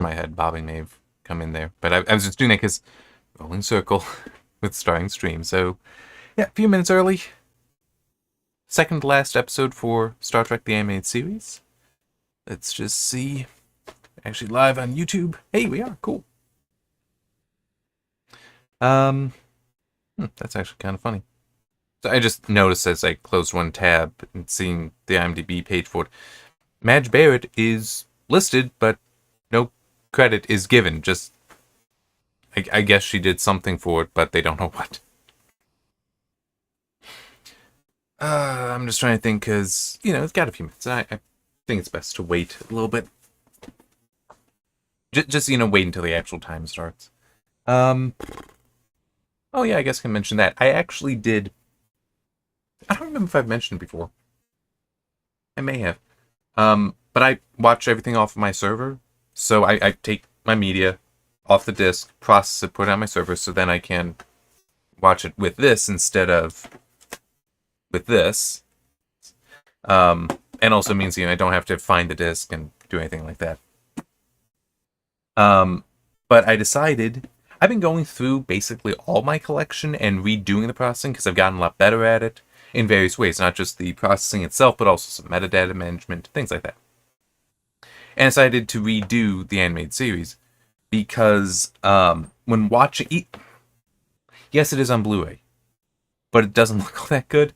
My head bobbing may have come in there. But I was just doing that because rolling circle with starting stream. So, yeah, a few minutes early. Second to last episode for Star Trek the Animated Series. Let's just see. Actually live on YouTube. Hey, we are. Cool. That's actually kind of funny. So I just noticed as I closed one tab and seeing the IMDb page for it, Madge Barrett is listed, but no credit is given. Just, I guess she did something for it, but they don't know what. I'm just trying to think because, it's got a few minutes. I think it's best to wait a little bit. Just wait until the actual time starts. Oh yeah, I guess I can mention that. I actually did. I don't remember if I've mentioned it before. I may have. But I watch everything off of my server. So I take my media off the disk, process it, put it on my server, so then I can watch it with this instead of with this. And also means, I don't have to find the disk and do anything like that. But I decided I've been going through basically all my collection and redoing the processing because I've gotten a lot better at it in various ways, not just the processing itself, but also some metadata management, things like that. And I decided to redo the animated series because when watching, yes, it is on Blu-ray, but it doesn't look all that good.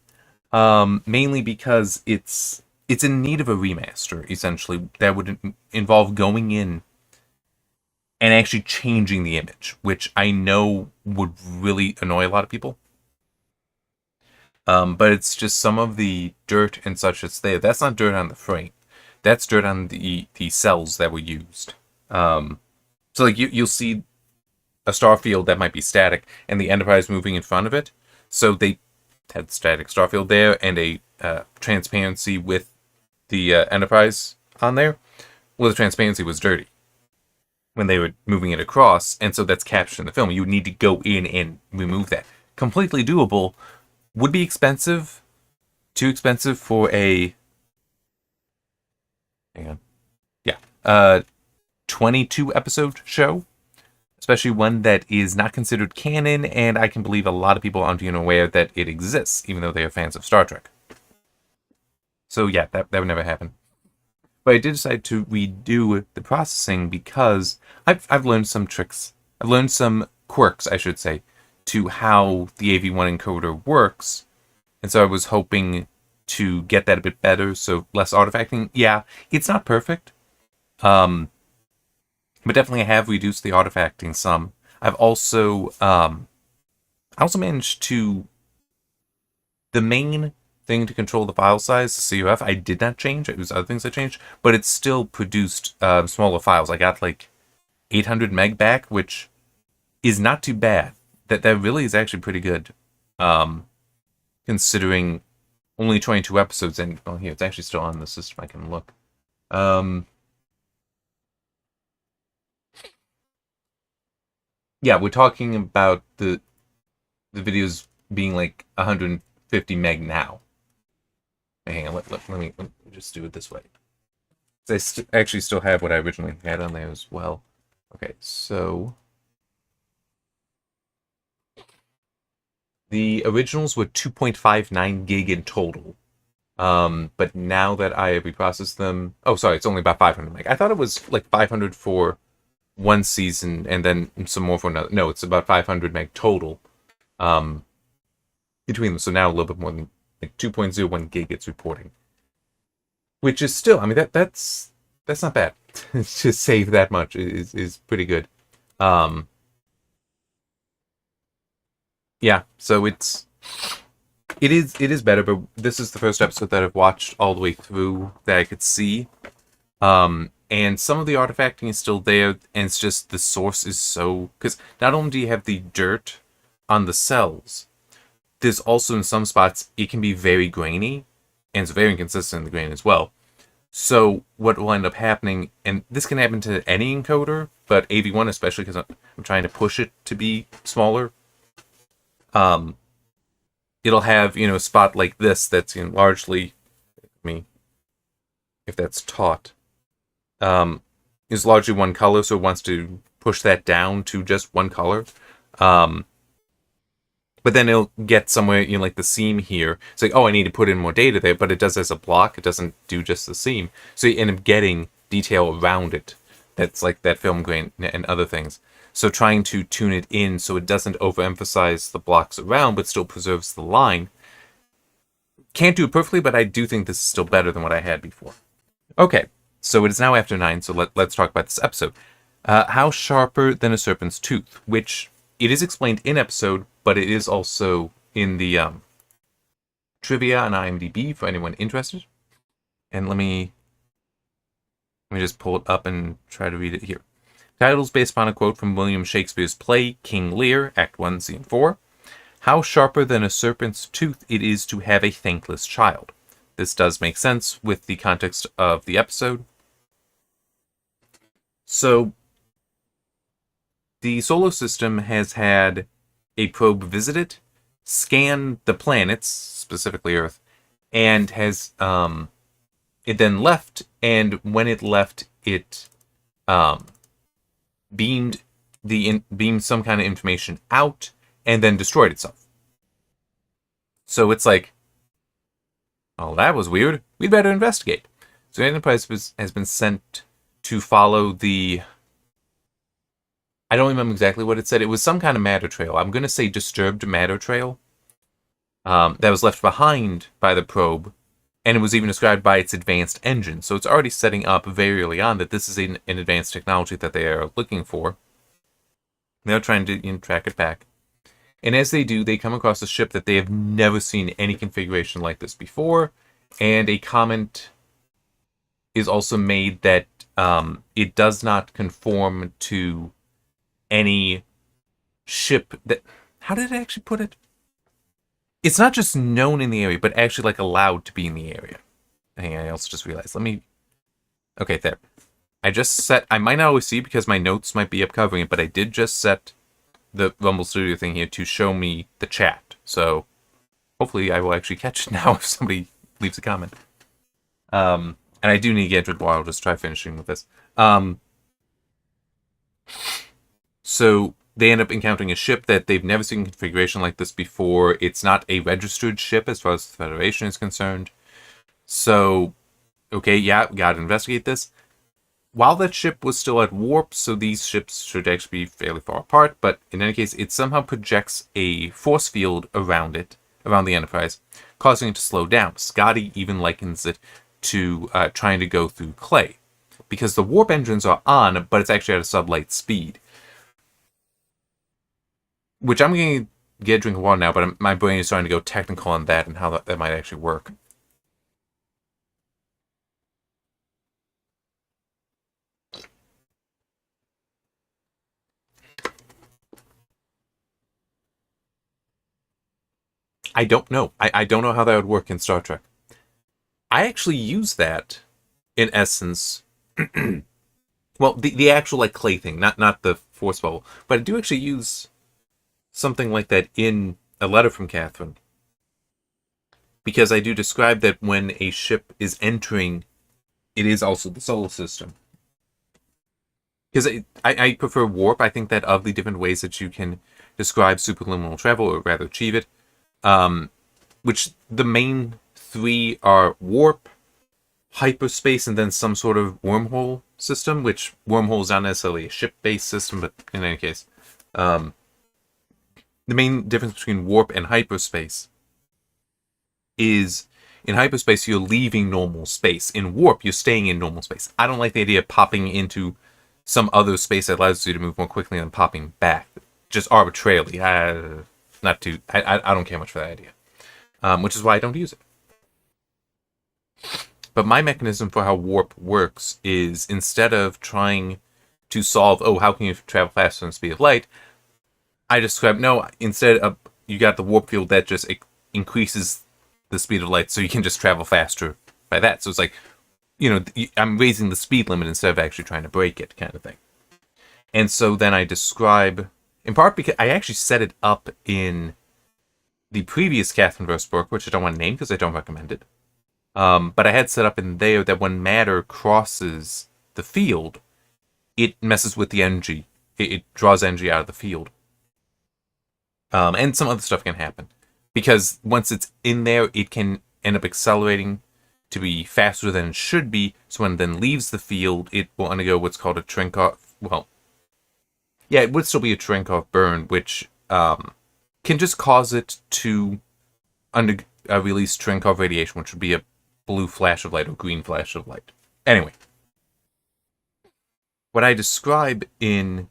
Mainly because it's in need of a remaster, essentially, that would involve going in and actually changing the image, which I know would really annoy a lot of people. But it's just some of the dirt and such that's there. That's not dirt on the frame. That's dirt on the cells that were used. So like you'll see a star field that might be static and the Enterprise moving in front of it. So they had static star field there and a transparency with the Enterprise on there. Well, the transparency was dirty when they were moving it across, and so that's captured in the film. You would need to go in and remove that. Completely doable. Would be expensive. Too expensive for a... Hang on. Yeah. 22 episode show. Especially one that is not considered canon, and I can believe a lot of people aren't even aware that it exists, even though they are fans of Star Trek. So yeah, that would never happen. But I did decide to redo the processing because I've learned some tricks. I've learned some quirks, I should say, to how the AV1 encoder works. And so I was hoping to get that a bit better, so less artifacting. Yeah, it's not perfect. But definitely I have reduced the artifacting some. I've also I also managed to... The main thing to control the file size, the CUF, I did not change. It was other things I changed, but it still produced smaller files. I got like 800 meg back, which is not too bad. That really is actually pretty good, considering only 22 episodes. And oh, here, it's actually still on the system. I can look. Yeah, we're talking about the videos being like 150 meg now. Hang on, let me just do it this way. I actually still have what I originally had on there as well. Okay, so the originals were 2.59 gig in total. But now that I have reprocessed them... Oh, sorry, it's only about 500 meg. I thought it was like 500 for one season and then some more for another. No, it's about 500 meg total between them. So now a little bit more than like 2.01 gig it's reporting. Which is still, I mean, that's not bad. To save that much is pretty good. Yeah, so it is better, but this is the first episode that I've watched all the way through that I could see. And some of the artifacting is still there, and it's just the source is so... Because not only do you have the dirt on the cells, there's also in some spots, it can be very grainy, and it's very inconsistent in the grain as well. So what will end up happening, and this can happen to any encoder, but AV1 especially because I'm trying to push it to be smaller, it'll have, a spot like this that's largely, if that's taut, is largely one color, so it wants to push that down to just one color. But then it'll get somewhere, like the seam here. It's like, oh, I need to put in more data there, but it does as a block. It doesn't do just the seam. So you end up getting detail around it. That's like that film grain and other things. So trying to tune it in so it doesn't overemphasize the blocks around, but still preserves the line. Can't do it perfectly, but I do think this is still better than what I had before. Okay, so it is now after 9, so let's talk about this episode. How sharper than a serpent's tooth, which it is explained in episode, but it is also in the trivia on IMDb for anyone interested. And let me just pull it up and try to read it here. Titles based upon a quote from William Shakespeare's play King Lear, Act 1, Scene 4. How sharper than a serpent's tooth it is to have a thankless child. This does make sense with the context of the episode. So, the solar system has had a probe visit it, scan the planets, specifically Earth, and has it then left, and when it left, it beamed some kind of information out, and then destroyed itself. So it's like, oh, that was weird. We'd better investigate. So the Enterprise has been sent to follow the... I don't remember exactly what it said. It was some kind of matter trail. I'm going to say disturbed matter trail that was left behind by the probe, and it was even described by its advanced engine. So it's already setting up very early on that this is an advanced technology that they are looking for. They're trying to track it back. And as they do, they come across a ship that they have never seen any configuration like this before. And a comment is also made that it does not conform to any ship that... How did it actually put it? It's not just known in the area, but actually like allowed to be in the area. Hang on, I also just realized. Okay, there. I just set... I might not always see because my notes might be up covering it, but I did just set the Rumble Studio thing here to show me the chat. So hopefully I will actually catch it now if somebody leaves a comment. And I do need to get into it, but I'll just try finishing with this. So they end up encountering a ship that they've never seen configuration like this before. It's not a registered ship as far as the Federation is concerned. So, okay, yeah, we gotta investigate this. While that ship was still at warp, so these ships should actually be fairly far apart, but in any case, it somehow projects a force field around it, around the Enterprise, causing it to slow down. Scotty even likens it to trying to go through clay, because the warp engines are on, but it's actually at a sublight speed. Which I'm going to get a drink of water now, but my brain is starting to go technical on that and how that might actually work. I don't know. I don't know how that would work in Star Trek. I actually use that, in essence. Well, the actual like clay thing, not the force bubble. But I do actually use something like that in a letter from Catherine. Because I do describe that when a ship is entering, it is also the solar system. Because I prefer warp. I think that of the different ways that you can describe superluminal travel, or rather achieve it, which the main three are warp, hyperspace, and then some sort of wormhole system, which wormhole is not necessarily a ship-based system, but in any case. The main difference between warp and hyperspace is in hyperspace, you're leaving normal space. In warp, you're staying in normal space. I don't like the idea of popping into some other space that allows you to move more quickly than popping back, just arbitrarily. I don't care much for that idea, which is why I don't use it. But my mechanism for how warp works is instead of trying to solve, how can you travel faster than the speed of light, I describe, no, instead of, you got the warp field that just increases the speed of light so you can just travel faster by that. So it's like, I'm raising the speed limit instead of actually trying to break it, kind of thing. And so then I describe, in part because I actually set it up in the previous Catherine verse book, which I don't want to name because I don't recommend it. But I had set up in there that when matter crosses the field, it messes with the energy. It draws energy out of the field. And some other stuff can happen. Because once it's in there, it can end up accelerating to be faster than it should be. So when it then leaves the field, it will undergo what's called a Cherenkov. Well, yeah, it would still be a Cherenkov burn, which can just cause it to release Cherenkov radiation, which would be a blue flash of light or green flash of light. Anyway, what I describe in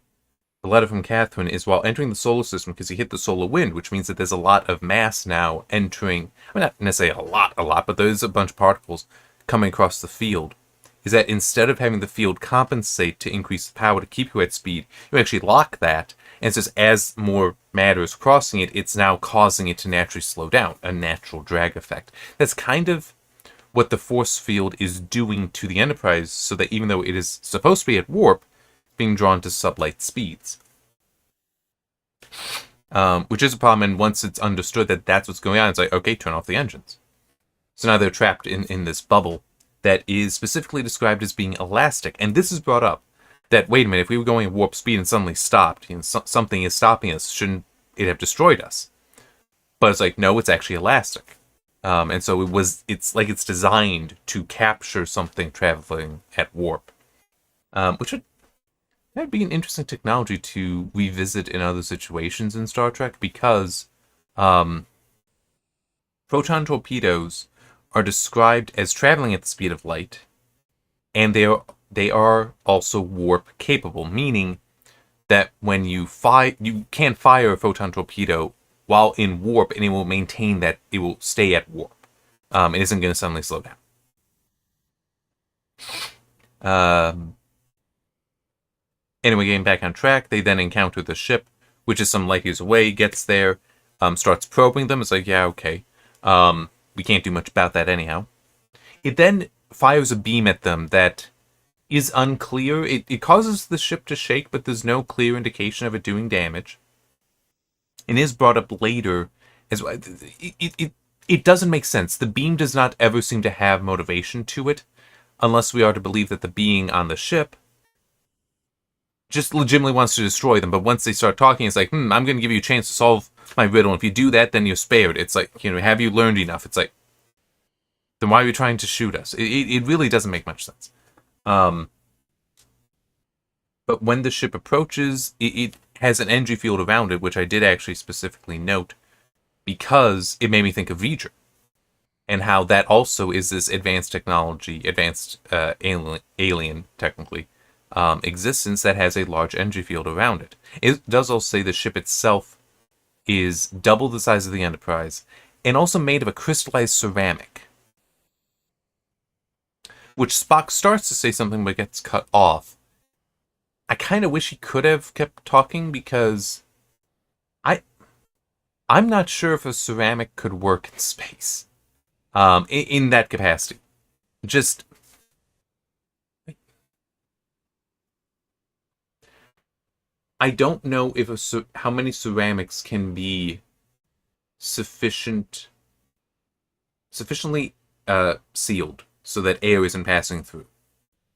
the letter from Catherine is while entering the solar system, because he hit the solar wind, which means that there's a lot of mass now entering, I mean, not necessarily a lot, but there's a bunch of particles coming across the field, is that instead of having the field compensate to increase the power to keep you at speed, you actually lock that, and it's just as more matter is crossing it, it's now causing it to naturally slow down, a natural drag effect. That's kind of what the force field is doing to the Enterprise, so that even though it is supposed to be at warp, being drawn to sublight speeds. Which is a problem, and once it's understood that that's what's going on, it's like, okay, turn off the engines. So now they're trapped in this bubble that is specifically described as being elastic, and this is brought up, that, wait a minute, if we were going at warp speed and suddenly stopped, something is stopping us, shouldn't it have destroyed us? But it's like, no, it's actually elastic. And so it's like it's designed to capture something traveling at warp. Which that'd be an interesting technology to revisit in other situations in Star Trek, because proton torpedoes are described as traveling at the speed of light, and they are also warp capable, meaning that when you can fire a photon torpedo while in warp, and it will maintain that it will stay at warp. It isn't going to suddenly slow down. Anyway, getting back on track, they then encounter the ship, which is some light years away, gets there, starts probing them. It's like, yeah, okay. We can't do much about that anyhow. It then fires a beam at them that is unclear. It causes the ship to shake, but there's no clear indication of it doing damage. And is brought up later as well. It doesn't make sense. The beam does not ever seem to have motivation to it, unless we are to believe that the being on the ship just legitimately wants to destroy them. But once they start talking, it's like, I'm going to give you a chance to solve my riddle. And if you do that, then you're spared. It's like, have you learned enough? It's like, then why are you trying to shoot us? It really doesn't make much sense. But when the ship approaches, it has an energy field around it, which I did actually specifically note, because it made me think of V'ger, and how that also is this advanced technology, advanced alien technically, existence that has a large energy field around it. It does also say the ship itself is double the size of the Enterprise, and also made of a crystallized ceramic. Which Spock starts to say something but gets cut off. I kind of wish he could have kept talking, because I'm not sure if a ceramic could work in space. In that capacity. Just... I don't know if how many ceramics can be sufficiently sealed so that air isn't passing through.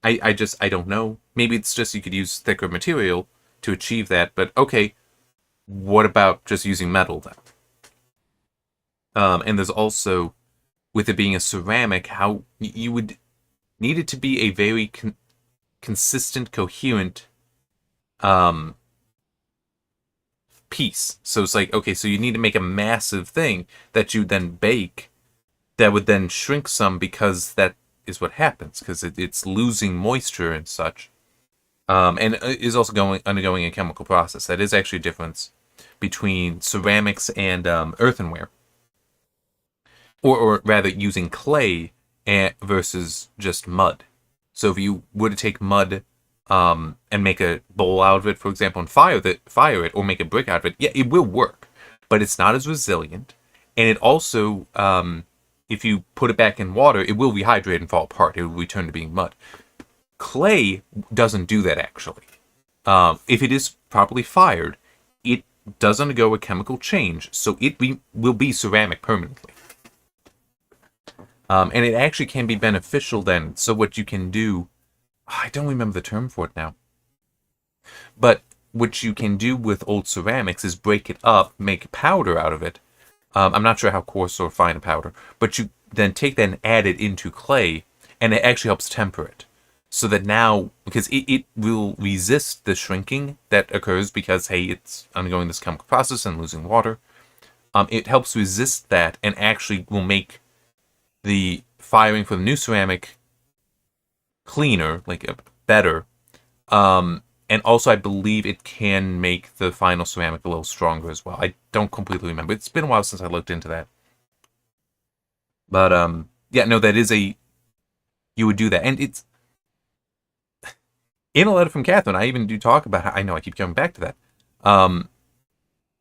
I don't know. Maybe it's just you could use thicker material to achieve that, but okay, what about just using metal then? And there's also, with it being a ceramic, how you would need it to be a very consistent, coherent piece. So it's like, okay, so you need to make a massive thing that you then bake that would then shrink some, because that is what happens, because it's losing moisture and such. And is also undergoing a chemical process. That is actually a difference between ceramics and earthenware. Or rather, using clay versus just mud. So if you were to take mud and make a bowl out of it, for example, and fire it, or make a brick out of it, yeah, it will work. But it's not as resilient. And it also, if you put it back in water, it will rehydrate and fall apart. It will return to being mud. Clay doesn't do that, actually. If it is properly fired, it does undergo a chemical change, so it will be ceramic permanently. And it actually can be beneficial then. So what you can do, I don't remember the term for it now. But what you can do with old ceramics is break it up, make powder out of it. I'm not sure how coarse or fine a powder, but you then take that and add it into clay, and it actually helps temper it. So that now, because it will resist the shrinking that occurs because, hey, it's undergoing this chemical process and losing water. It helps resist that and actually will make the firing for the new ceramic cleaner, like better. And also, I believe it can make the final ceramic a little stronger as well. I don't completely remember. It's been a while since I looked into that. But, yeah, no, that is you would do that. And it's, in a letter from Catherine, I even do talk about how, I know I keep coming back to that,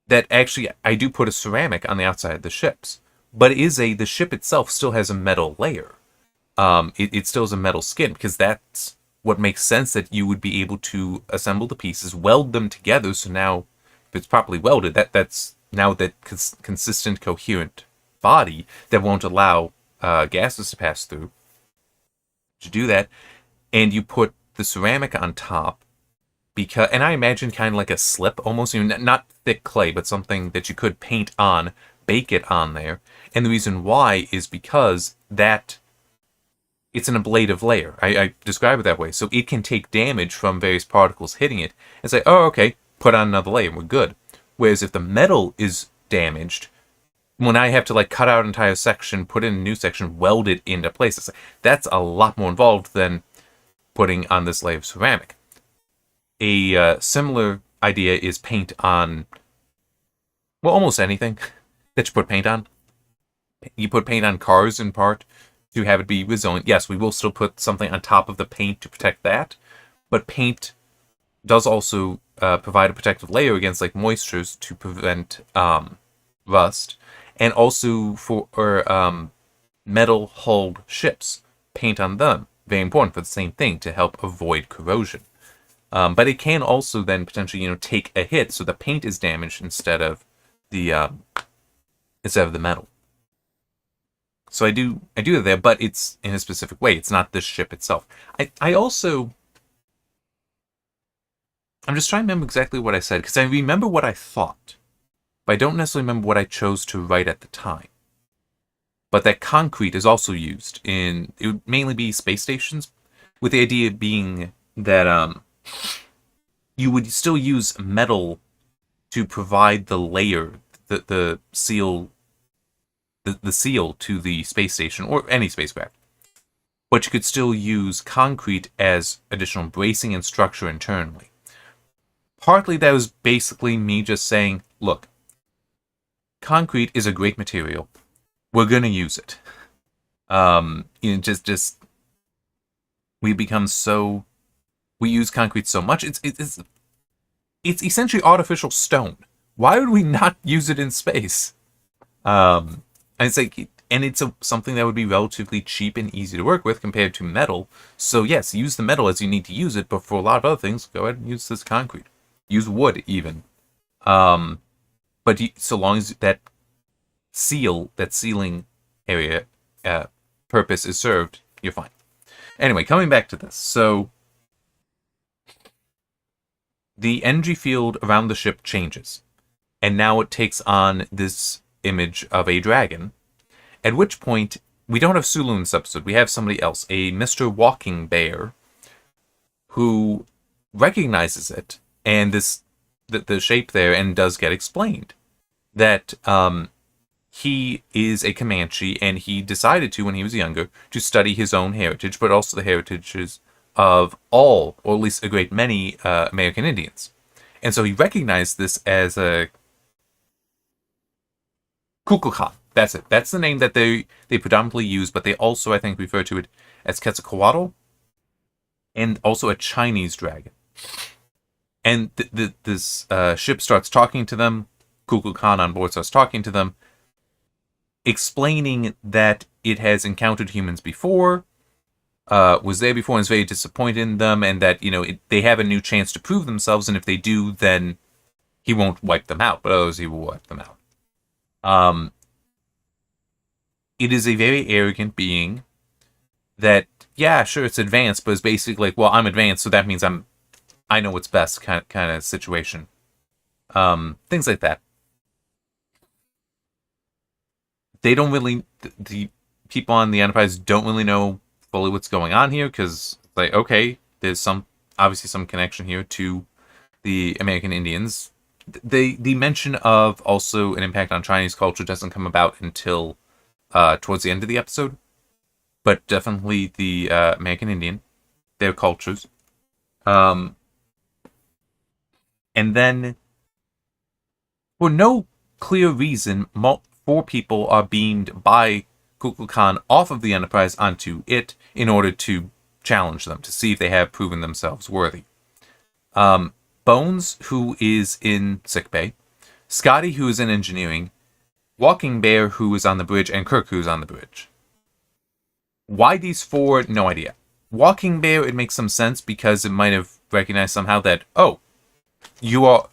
that actually I do put a ceramic on the outside of the ships. But the ship itself still has a metal layer. It still has a metal skin, because that's what makes sense, that you would be able to assemble the pieces, weld them together, so now, if it's properly welded, that's now that consistent, coherent body that won't allow gases to pass through. To do that, and you put the ceramic on top, and I imagine kind of like a slip, almost, not thick clay, but something that you could paint on, bake it on there. And the reason why is because that it's an ablative layer. I describe it that way. So it can take damage from various particles hitting it and say, oh, okay, put on another layer and we're good. Whereas if the metal is damaged, when I have to like cut out an entire section, put in a new section, weld it into place, that's a lot more involved than putting on this layer of ceramic. A similar idea is paint on, well, almost anything that you put paint on. You put paint on cars in part to have it be resilient. Yes, we will still put something on top of the paint to protect that, but paint does also provide a protective layer against like moistures to prevent rust, and also for metal hulled ships, paint on them, very important for the same thing, to help avoid corrosion. But it can also then potentially take a hit, so the paint is damaged instead of the metal. So I do that there, but it's in a specific way. It's not the ship itself. I'm just trying to remember exactly what I said, because I remember what I thought, but I don't necessarily remember what I chose to write at the time. But that concrete is also used it would mainly be space stations, with the idea being that you would still use metal to provide the layer, the seal, the seal to the space station or any spacecraft. But you could still use concrete as additional bracing and structure internally. Partly that was basically me just saying, look, concrete is a great material. We're going to use it. We use concrete so much. It's essentially artificial stone. Why would we not use it in space? And it's like, and it's something that would be relatively cheap and easy to work with compared to metal. So yes, use the metal as you need to use it, but for a lot of other things, go ahead and use this concrete. Use wood even. But so long as that sealing area purpose is served, you're fine. Anyway, coming back to this. So the energy field around the ship changes, and now it takes on this image of a dragon, at which point we don't have Sulu in this episode. We have somebody else, a Mr. Walking Bear, who recognizes it, and the shape there, and does get explained that he is a Comanche, and he decided to, when he was younger, to study his own heritage, but also the heritages of all, or at least a great many, American Indians. And so he recognized this as a Kukulkan. That's it. That's the name that they predominantly use, but they also, I think, refer to it as Quetzalcoatl, and also a Chinese dragon. And this ship starts talking to them. Kukulkan on board starts talking to them, explaining that it has encountered humans before, was there before, and is very disappointed in them, and that they have a new chance to prove themselves, and if they do, then he won't wipe them out, but others he will wipe them out. It is a very arrogant being that, yeah, sure, it's advanced, but it's basically like, well, I'm advanced, so that means I'm I know what's best kind of situation. Things like that. They don't really, the people on the Enterprise don't really know fully what's going on here, because, like, okay, there's obviously some connection here to the American Indians. The mention of also an impact on Chinese culture doesn't come about until towards the end of the episode, but definitely the American Indian, their cultures. And then, for no clear reason, 4 people are beamed by Kukulkan off of the Enterprise onto it in order to challenge them, to see if they have proven themselves worthy. Bones, who is in sickbay, Scotty, who is in engineering, Walking Bear, who is on the bridge, and Kirk, who is on the bridge. Why these 4? No idea. Walking Bear, it makes some sense because it might have recognized somehow that, oh, you are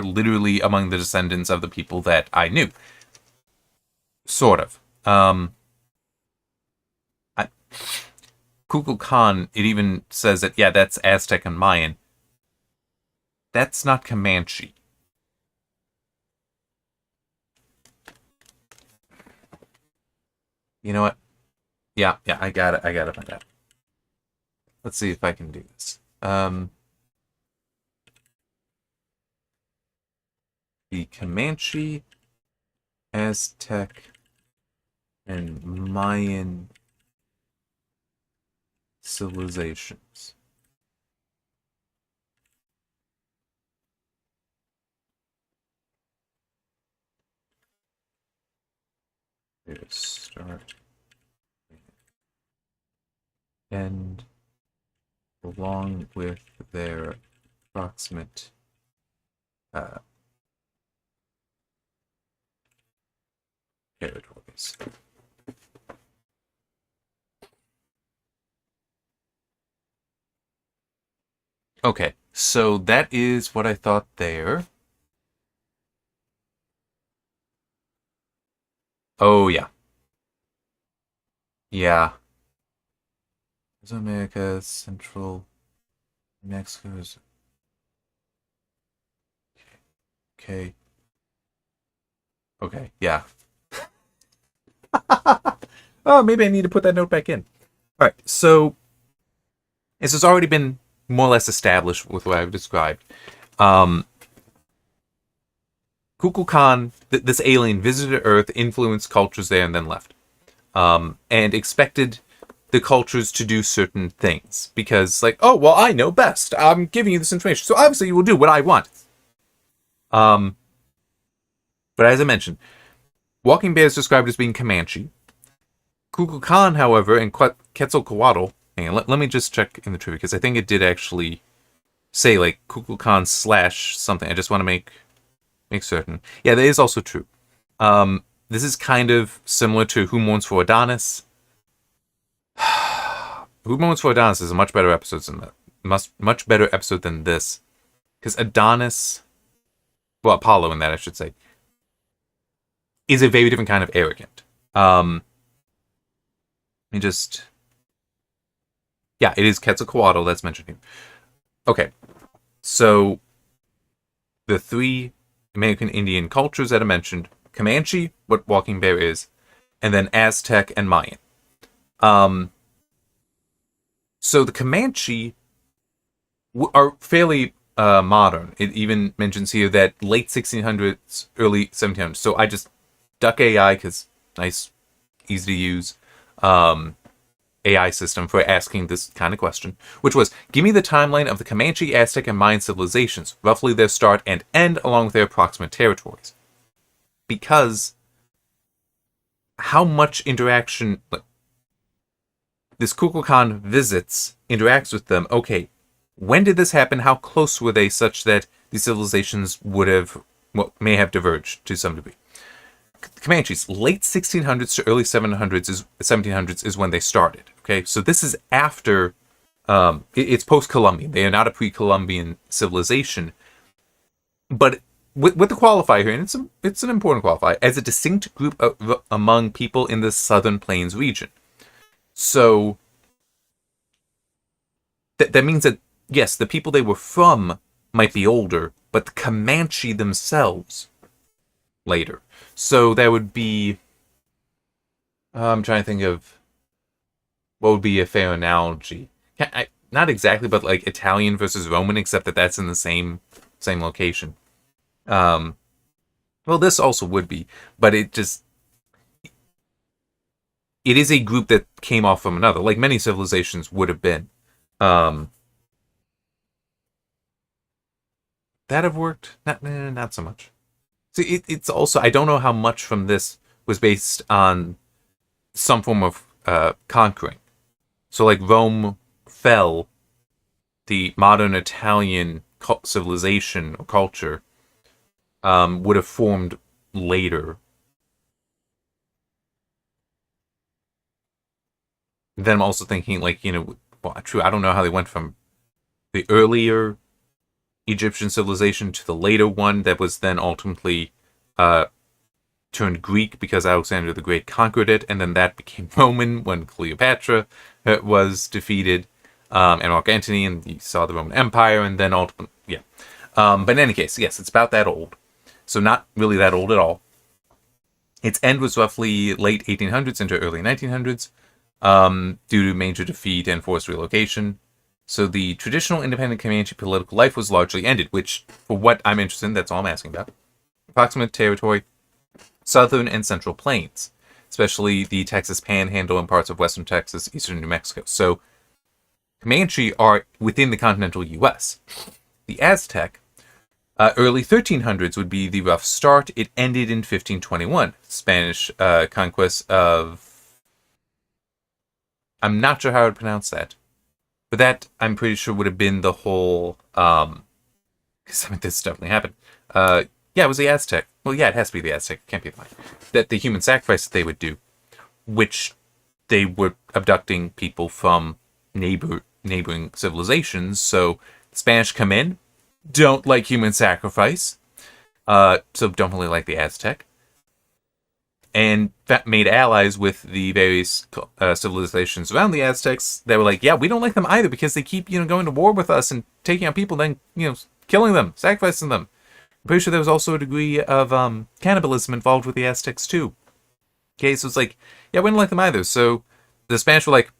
literally among the descendants of the people that I knew. Sort of. Kukulkan, it even says that, yeah, that's Aztec and Mayan. That's not Comanche. You know what? Yeah, I got it. I got to find out. Let's see if I can do this. The Comanche, Aztec, and Mayan civilizations. Start and along with their approximate territories. Okay, so that is what I thought there. Oh, yeah. Yeah. Mesoamerica, Central Mexico is... Okay. Okay, yeah. Oh, maybe I need to put that note back in. Alright, so this has already been more or less established with what I've described. Kukulkan, this alien, visited Earth, influenced cultures there, and then left. And expected the cultures to do certain things. Because, like, oh, well, I know best. I'm giving you this information. So obviously you will do what I want. But as I mentioned, Walking Bear is described as being Comanche. Kukulkan, however, and Quetzalcoatl... Hang on, let me just check in the trivia, because I think it did actually say, like, Kukulkan / something. I just want to make certain. Yeah, that is also true. This is kind of similar to Who Mourns for Adonis. Who Mourns for Adonis is a much better episode than that. Much better episode than this. Because Adonis... Well, Apollo in that, I should say. Is a very different kind of arrogant. Yeah, it is Quetzalcoatl that's mentioned here. Okay. So, the 3 American Indian cultures that I mentioned, Comanche, what Walking Bear is, and then Aztec and Mayan. So the Comanche are fairly modern. It even mentions here that late 1600s, early 1700s. So I just duck AI because nice, easy to use AI system for asking this kind of question, which was, give me the timeline of the Comanche, Aztec, and Mayan civilizations, roughly their start and end, along with their approximate territories. Because how much interaction this Kukulkan visits, interacts with them, okay, when did this happen? How close were they such that these civilizations would have, may have diverged to some degree? Comanches, late 1600s to early 1700s is when they started. Okay, so this is after, it's post-Columbian. They are not a pre-Columbian civilization. But with the qualifier here, and it's an important qualifier, as a distinct group among people in the Southern Plains region. So that means that yes, the people they were from might be older, but the Comanche themselves later. So that would be. I'm trying to think of what would be a fair analogy. Not exactly, but like Italian versus Roman, except that that's in the same location. Um, well, this also would be, but it is a group that came off from another, like many civilizations would have been. Um, that have worked? Not so much. See, it's also, I don't know how much from this was based on some form of conquering. So, like, Rome fell, the modern Italian civilization or culture would have formed later. Then I'm also thinking, like, well, true, I don't know how they went from the earlier Egyptian civilization to the later one that was then ultimately turned Greek because Alexander the Great conquered it, and then that became Roman when Cleopatra was defeated, and Mark Antony, and you saw the Roman Empire, and then ultimately, yeah. But in any case, yes, it's about that old. So not really that old at all. Its end was roughly late 1800s into early 1900s, due to major defeat and forced relocation. So the traditional independent Comanche political life was largely ended, which, for what I'm interested in, that's all I'm asking about. Approximate territory, southern and central plains, especially the Texas Panhandle and parts of western Texas, eastern New Mexico. So Comanche are within the continental U.S. The Aztec, early 1300s would be the rough start. It ended in 1521. Spanish conquest of... I'm not sure how I would pronounce that. But that, I'm pretty sure, would have been the whole... Because, this definitely happened. Yeah, it was the Aztec. Well, yeah, it has to be the Aztec. It can't be the Mayan. That the human sacrifice that they would do, which they were abducting people from neighboring civilizations. So the Spanish come in, don't like human sacrifice, so don't really like the Aztec, and that made allies with the various civilizations around the Aztecs that were like, yeah, we don't like them either because they keep going to war with us and taking out people, then killing them, sacrificing them. I'm pretty sure there was also a degree of cannibalism involved with the Aztecs too. Okay, so it's like, yeah, we don't like them either. So the Spanish were like,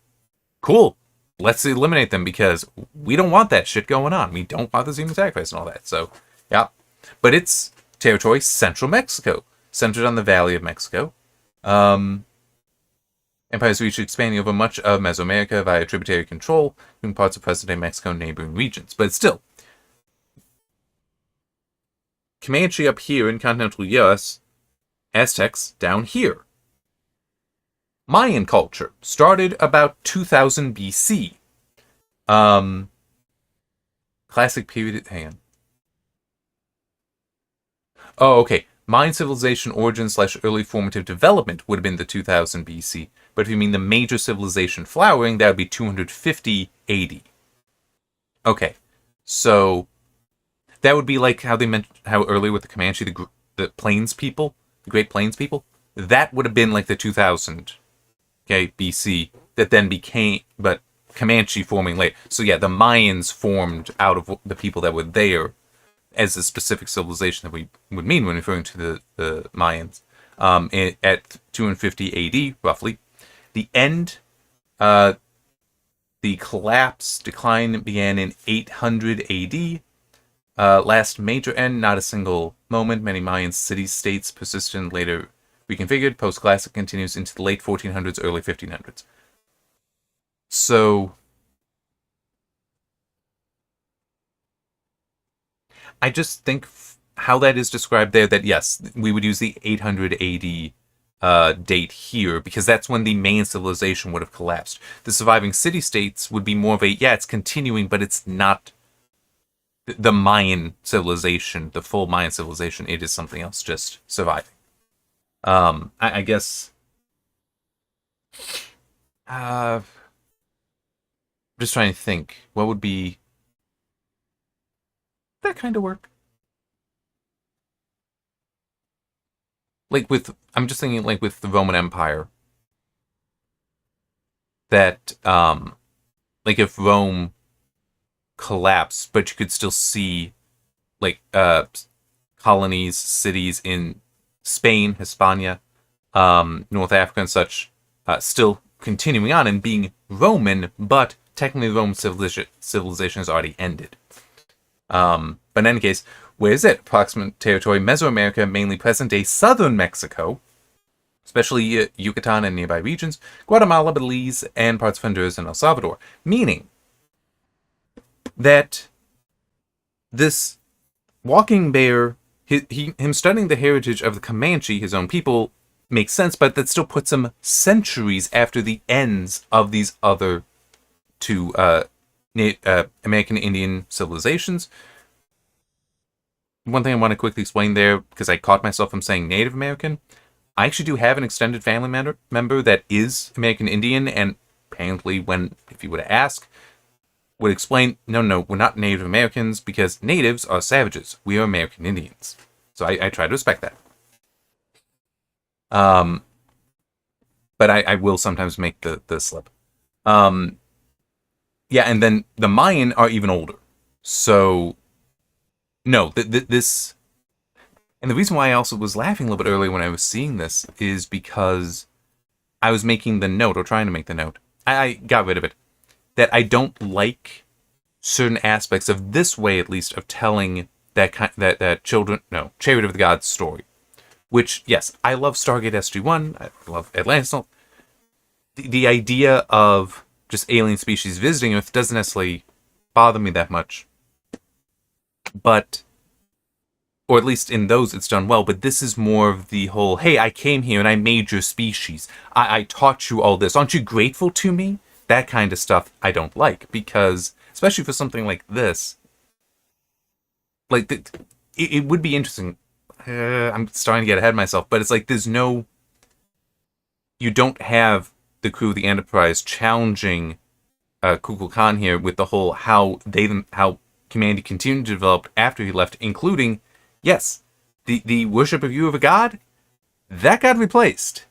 cool, let's eliminate them because we don't want that shit going on. We don't want this human sacrifice and all that. So, yeah. But it's territory, central Mexico, centered on the Valley of Mexico. Empires reached expanding over much of Mesoamerica via tributary control, including parts of present-day Mexico and neighboring regions. But still, Comanche up here in continental U.S., Aztecs down here. Mayan culture started about 2000 BC. Classic period. Hang on. Oh, okay. Mayan civilization origin / early formative development would have been the 2000 BC. But if you mean the major civilization flowering, that would be 250 AD. Okay. So that would be like how they meant how earlier with the Comanche, the Plains people, the Great Plains people, that would have been like the 2000 BC that then became, but Comanche forming late. So yeah, the Mayans formed out of the people that were there as a specific civilization that we would mean when referring to the Mayans. At 250 AD, roughly. The end, the decline began in 800 AD. Last major end, not a single moment. Many Mayan city-states persisted and later reconfigured. Post-classic continues into the late 1400s, early 1500s. So I just think how that is described there, that yes, we would use the 800 AD date here, because that's when the main civilization would have collapsed. The surviving city-states would be more of a, yeah, it's continuing, but it's not the Mayan civilization, the full Mayan civilization. It is something else, just surviving. I guess... just trying to think, what would be that kind of work? I'm just thinking like with the Roman Empire, that, like if Rome collapse, but you could still see like colonies, cities in Spain, Hispania, North Africa and such, still continuing on and being Roman, but technically Roman civilization has already ended. But in any case, where is it? Approximate territory, Mesoamerica, mainly present-day southern Mexico, especially Yucatan and nearby regions, Guatemala, Belize, and parts of Honduras and El Salvador. Meaning that this walking bear, him studying the heritage of the Comanche, his own people, makes sense, but that still puts him centuries after the ends of these other two American Indian civilizations. One thing I want to quickly explain there, because I caught myself from saying Native American, I actually do have an extended family member that is American Indian, and apparently if you were to ask, would explain, no, we're not Native Americans, because natives are savages. We are American Indians. So I try to respect that. But I will sometimes make the slip. Yeah, and then the Mayan are even older. So, no, this... And the reason why I also was laughing a little bit earlier when I was seeing this is because I was making the note, or trying to make the note. I got rid of it. That I don't like certain aspects of this way, at least, of telling that Chariot of the Gods story. Which, yes, I love Stargate SG-1, I love Atlantis. The idea of just alien species visiting Earth doesn't necessarily bother me that much. But, or at least in those it's done well, but this is more of the whole, hey, I came here and I made your species. I taught you all this. Aren't you grateful to me? That kind of stuff I don't like, because, especially for something like this, like, it would be interesting. I'm starting to get ahead of myself, but it's like you don't have the crew of the Enterprise challenging Kukulkan here with the whole how humanity continued to develop after he left, including, yes, the worship of you of a god, that got replaced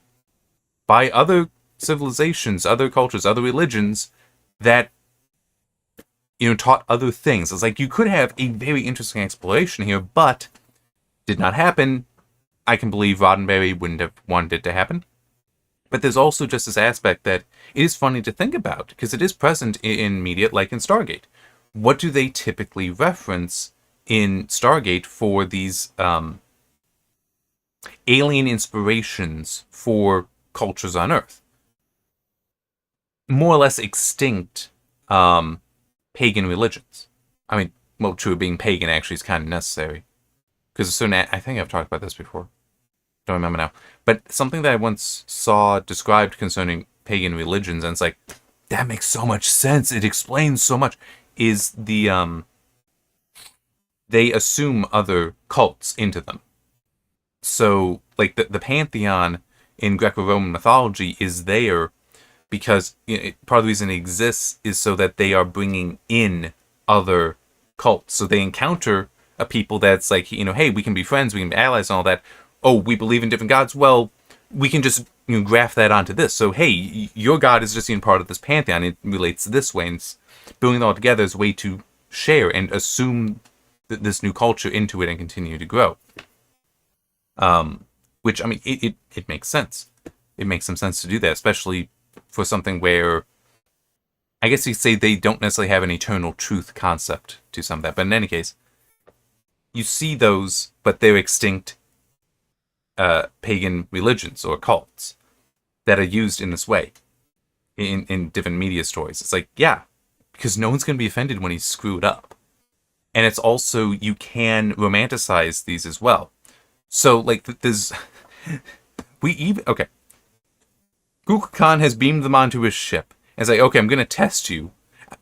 by other civilizations, other cultures, other religions that taught other things. It's like you could have a very interesting exploration here, but did not happen. I can believe Roddenberry wouldn't have wanted it to happen. But there's also just this aspect that it is funny to think about, because it is present in media like in Stargate. What do they typically reference in Stargate for these alien inspirations for cultures on Earth? More or less extinct pagan religions. I mean, well, true, being pagan actually is kind of necessary. Because I think I've talked about this before. Don't remember now. But something that I once saw described concerning pagan religions, and it's like, that makes so much sense. It explains so much. Is they assume other cults into them. So, like, the pantheon in Greco-Roman mythology is there because part of the reason it exists is so that they are bringing in other cults. So they encounter a people that's like, hey, we can be friends, we can be allies and all that. Oh, we believe in different gods. Well, we can just graft that onto this. So, hey, your god is just part of this pantheon. It relates this way. And building it all together is a way to share and assume this new culture into it and continue to grow. Which, I mean, it makes sense. It makes some sense to do that, especially for something where I guess you could say they don't necessarily have an eternal truth concept to some of that. But in any case, you see those, but they're extinct pagan religions or cults that are used in this way in different media stories. It's like, yeah, because no one's going to be offended when he's screwed up. And it's also, you can romanticize these as well. So, like, there's... Okay. Kukulkan has beamed them onto his ship. And it's like, okay, I'm going to test you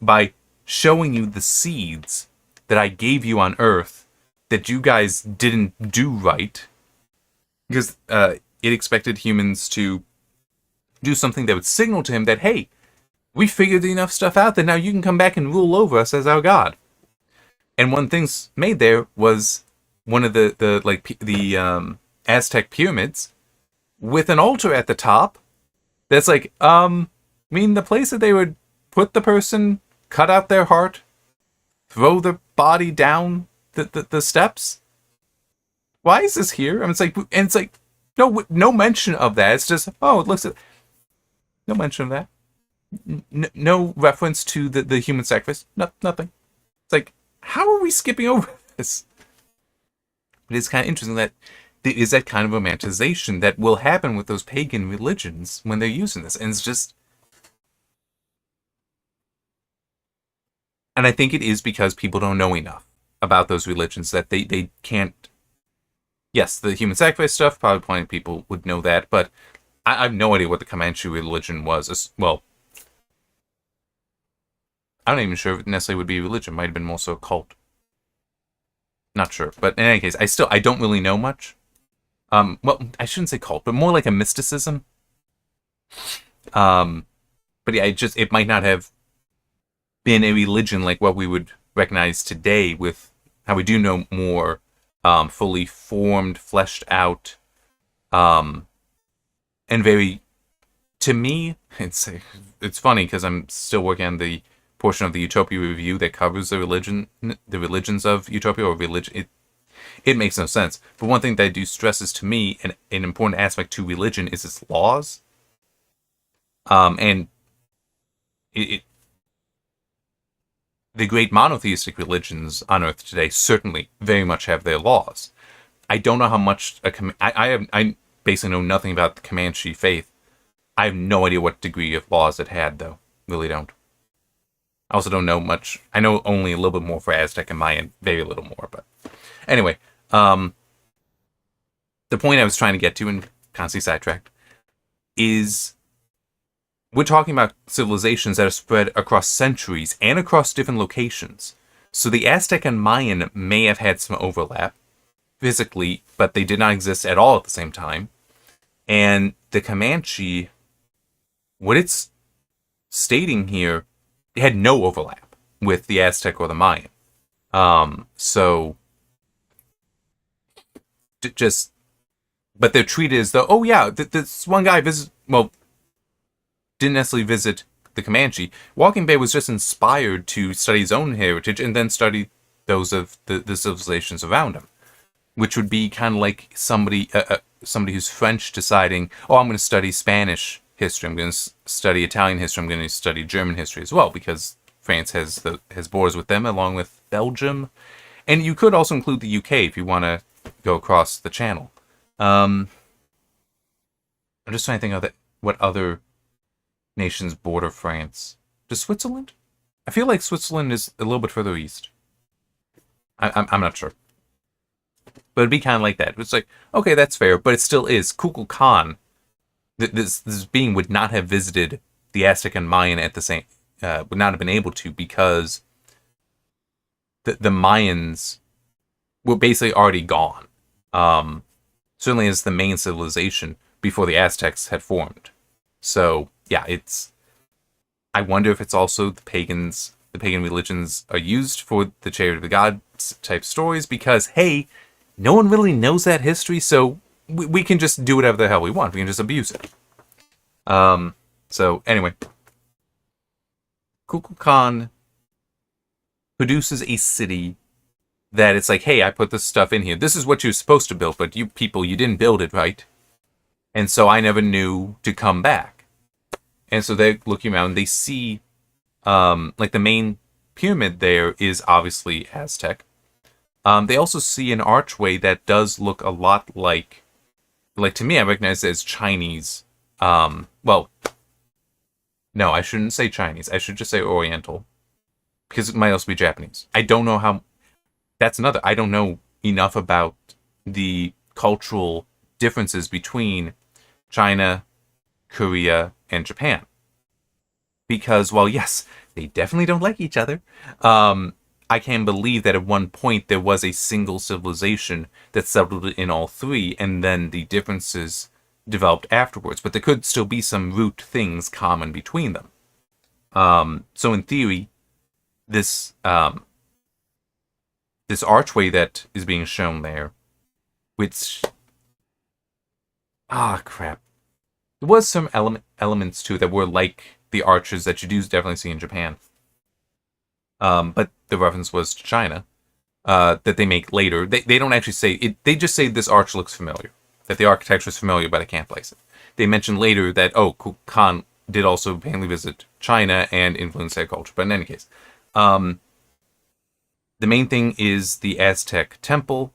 by showing you the seeds that I gave you on Earth that you guys didn't do right. Because it expected humans to do something that would signal to him that, hey, we figured enough stuff out that now you can come back and rule over us as our god. And one thing's made there was one of the Aztec pyramids with an altar at the top. That's like, I mean, the place that they would put the person, cut out their heart, throw the body down the steps? Why is this here? And it's like, no mention of that. It's just, oh, it looks at, no mention of that. No reference to the human sacrifice. Nothing. It's like, how are we skipping over this? It is kind of interesting that there is that kind of romanticization that will happen with those pagan religions when they're using this. And it's just, and I think it is because people don't know enough about those religions that they can't. Yes, the human sacrifice stuff, probably plenty of people would know that, but I have no idea what the Comanche religion was. Well, I'm not even sure if it necessarily would be religion. It might have been more so a cult. Not sure. But in any case, I don't really know much. Well, I shouldn't say cult, but more like a mysticism. But yeah, it might not have been a religion like what we would recognize today, with how we do know more fully formed, fleshed out, and very, to me, it's funny because I'm still working on the portion of the Utopia review that covers the religions of Utopia, or religion. It makes no sense. But one thing that I do stress is, to me, an important aspect to religion is its laws. And the great monotheistic religions on Earth today certainly very much have their laws. I don't know how much I basically know nothing about the Comanche faith. I have no idea what degree of laws it had, though. Really don't. I also don't know much. I know only a little bit more for Aztec and Mayan, very little more. But anyway, the point I was trying to get to, and constantly sidetracked, is we're talking about civilizations that are spread across centuries and across different locations. So the Aztec and Mayan may have had some overlap physically, but they did not exist at all at the same time. And the Comanche, what it's stating here, it had no overlap with the Aztec or the Mayan. So just, but they're treated as though, oh yeah, this one guy didn't necessarily visit the Comanche. Walking Bay was just inspired to study his own heritage and then study those of the civilizations around him, which would be kind of like somebody who's French deciding, oh, I'm going to study Spanish history, I'm going to study Italian history, I'm going to study German history as well, because France has borders with them, along with Belgium. And you could also include the UK if you want to go across the channel. I'm just trying to think of what other nations border France. Does Switzerland? I feel like Switzerland is a little bit further east. I'm not sure. But it'd be kind of like that. It's like, okay, that's fair, but it still is. Kukulkan, this being would not have visited the Aztec and Mayan at the same, would not have been able to, because the Mayans were basically already gone. Certainly as the main civilization before the Aztecs had formed. So yeah, I wonder if it's also the pagan religions are used for the charity of the gods type stories, because hey, no one really knows that history, so we can just do whatever the hell we want. We can just abuse it. So anyway, Kukulkan produces a city that it's like, hey, I put this stuff in here. This is what you're supposed to build, but you people, you didn't build it right. And so I never knew to come back. And so they're looking around, they see, like the main pyramid there is obviously Aztec. They also see an archway that does look a lot like to me, I recognize it as Chinese. Well, no, I shouldn't say Chinese. I should just say Oriental, because it might also be Japanese. I don't know how. That's another. I don't know enough about the cultural differences between China, Korea, and Japan. Because while yes, they definitely don't like each other, I can believe that at one point there was a single civilization that settled in all three, and then the differences developed afterwards. But there could still be some root things common between them. So in theory, this archway that is being shown there, which crap, there was some elements to it that were like the arches that you do definitely see in Japan. But the reference was to China, that they make later. They don't actually say it. They just say this arch looks familiar, that the architecture is familiar, but I can't place it. They mention later that, Kukulkan Khan did also apparently visit China and influence their culture. But in any case, the main thing is the Aztec temple.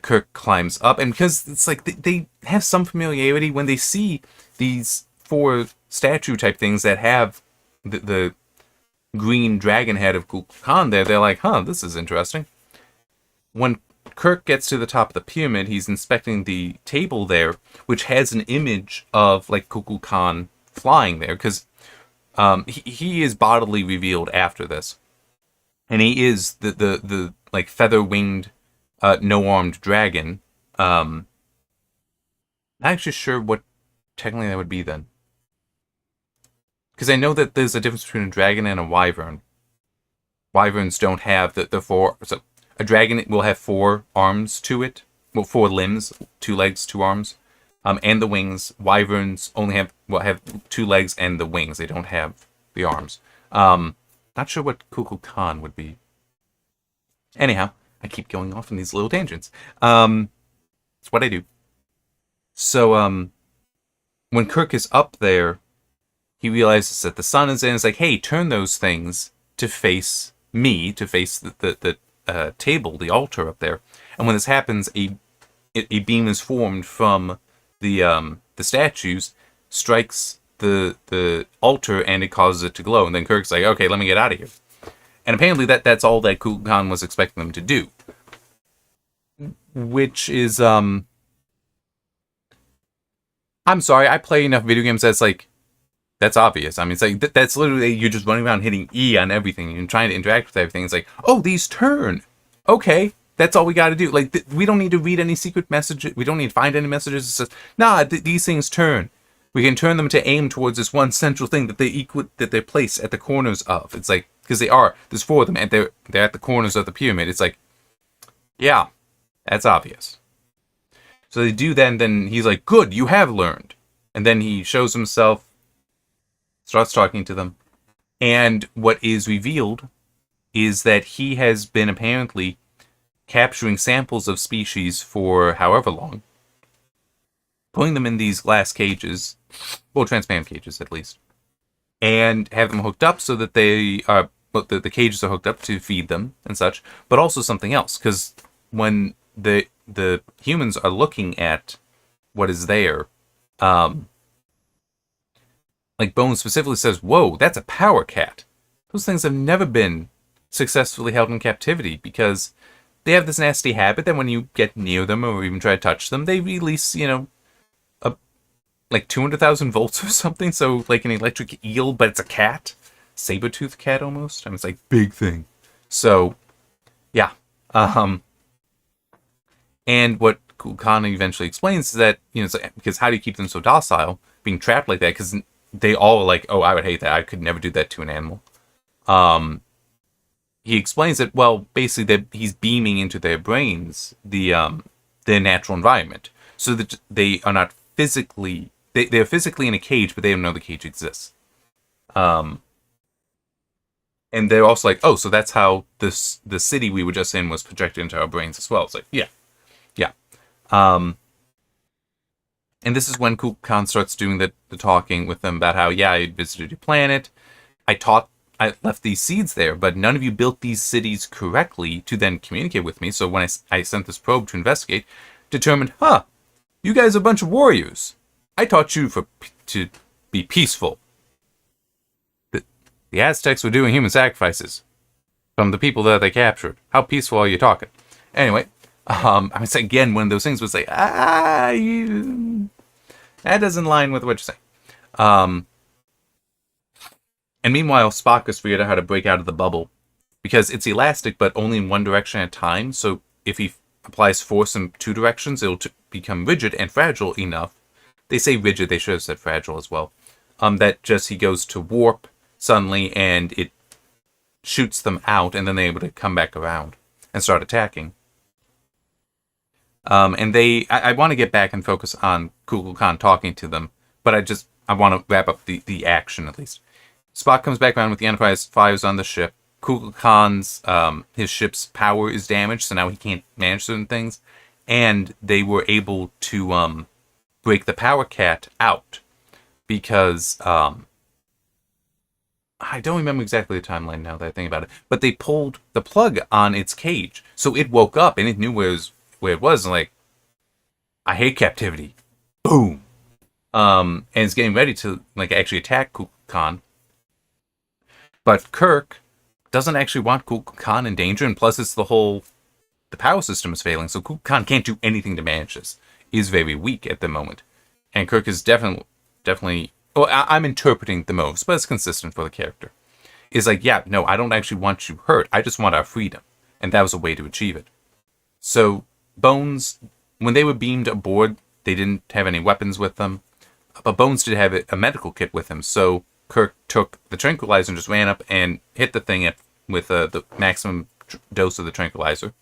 Kirk climbs up, and because it's like they have some familiarity when they see these 4 statue type things that have the green dragon head of Kukulkan Khan there, they're like, huh, this is interesting. When Kirk gets to the top of the pyramid, he's inspecting the table there, which has an image of like Kukulkan Khan flying there, because he is bodily revealed after this, and he is the like feather-winged no-armed dragon. Not actually sure what technically that would be then, because I know that there's a difference between a dragon and a wyvern. Wyverns don't have the 4. So a dragon will have 4 arms to it. Well, 4 limbs, 2 legs, 2 arms, and the wings. Wyverns only have 2 legs and the wings. They don't have the arms. Not sure what Kukulkan Khan would be. Anyhow, I keep going off on these little tangents. It's what I do. So, when Kirk is up there, he realizes that the sun is in. It's like, hey, turn those things to face me, to face the table, the altar up there. And when this happens, a beam is formed from the statues, strikes the altar, and it causes it to glow. And then Kirk's like, okay, let me get out of here. And apparently that's all that Kukulkan Khan was expecting them to do. Which is, I'm sorry, I play enough video games that's like, that's obvious. I mean, it's like, that's literally, you're just running around hitting E on everything and trying to interact with everything. It's like, oh, these turn. Okay, that's all we got to do. Like, we don't need to read any secret messages. We don't need to find any messages. It's just, nah, these things turn. We can turn them to aim towards this one central thing that they're placed at the corners of. It's like, because there's 4 of them, and they're at the corners of the pyramid. It's like, yeah, that's obvious. So they do that, and then he's like, good, you have learned. And then he shows himself, starts talking to them, and what is revealed is that he has been apparently capturing samples of species for however long, putting them in these glass cages, well, transparent cages at least, and have them hooked up so that they are, well, the cages are hooked up to feed them and such, but also something else, because when the humans are looking at what is there, like Bone specifically says, whoa, that's a power cat. Those things have never been successfully held in captivity, because they have this nasty habit that when you get near them or even try to touch them, they release, like 200,000 volts or something. So like an electric eel, but it's a cat. Saber-toothed cat almost. I mean, it's like big thing. So, yeah. And what Khan eventually explains is that, it's like, because how do you keep them so docile, being trapped like that? Because they all are like, oh, I would hate that. I could never do that to an animal. He explains that, well, basically that he's beaming into their brains their natural environment, so that they are not physically, they're physically in a cage, but they don't know the cage exists. And they're also like, oh, so that's how the city we were just in was projected into our brains as well. It's like, yeah. And this is when Kukulkan Khan starts doing the talking with them about how, yeah, I visited your planet. I left these seeds there, but none of you built these cities correctly to then communicate with me. So when I sent this probe to investigate, determined, you guys are a bunch of warriors. I taught you to be peaceful. The Aztecs were doing human sacrifices from the people that they captured. How peaceful are you talking? Anyway, I was again one of those things was like, that doesn't line with what you're saying. And meanwhile, Spock has figured out how to break out of the bubble, because it's elastic, but only in one direction at a time. So if he applies force in 2 directions, it'll become rigid and fragile enough. They say rigid, they should have said fragile as well. That just he goes to warp suddenly, and it shoots them out, and then they're able to come back around and start attacking. And I want to get back and focus on Kukulkan Khan talking to them, but I want to wrap up the action at least. Spock comes back around with the Enterprise, fires on the ship, Kukulkan's, his ship's power is damaged, so now he can't manage certain things. And they were able to break the power cat out because I don't remember exactly the timeline now that I think about it, but they pulled the plug on its cage, so it woke up and it knew where it was, and like, I hate captivity. Boom. And it's getting ready to like actually attack Kukulkan. But Kirk doesn't actually want Kukulkan in danger, and plus it's the power system is failing, so Kukulkan can't do anything to manage this. He's very weak at the moment. And Kirk is definitely well, I'm interpreting the most, but it's consistent for the character. Is like, yeah, no, I don't actually want you hurt. I just want our freedom. And that was a way to achieve it. So, Bones, when they were beamed aboard, they didn't have any weapons with them. But Bones did have a medical kit with him. So, Kirk took the tranquilizer and just ran up and hit the thing with the maximum dose of the tranquilizer,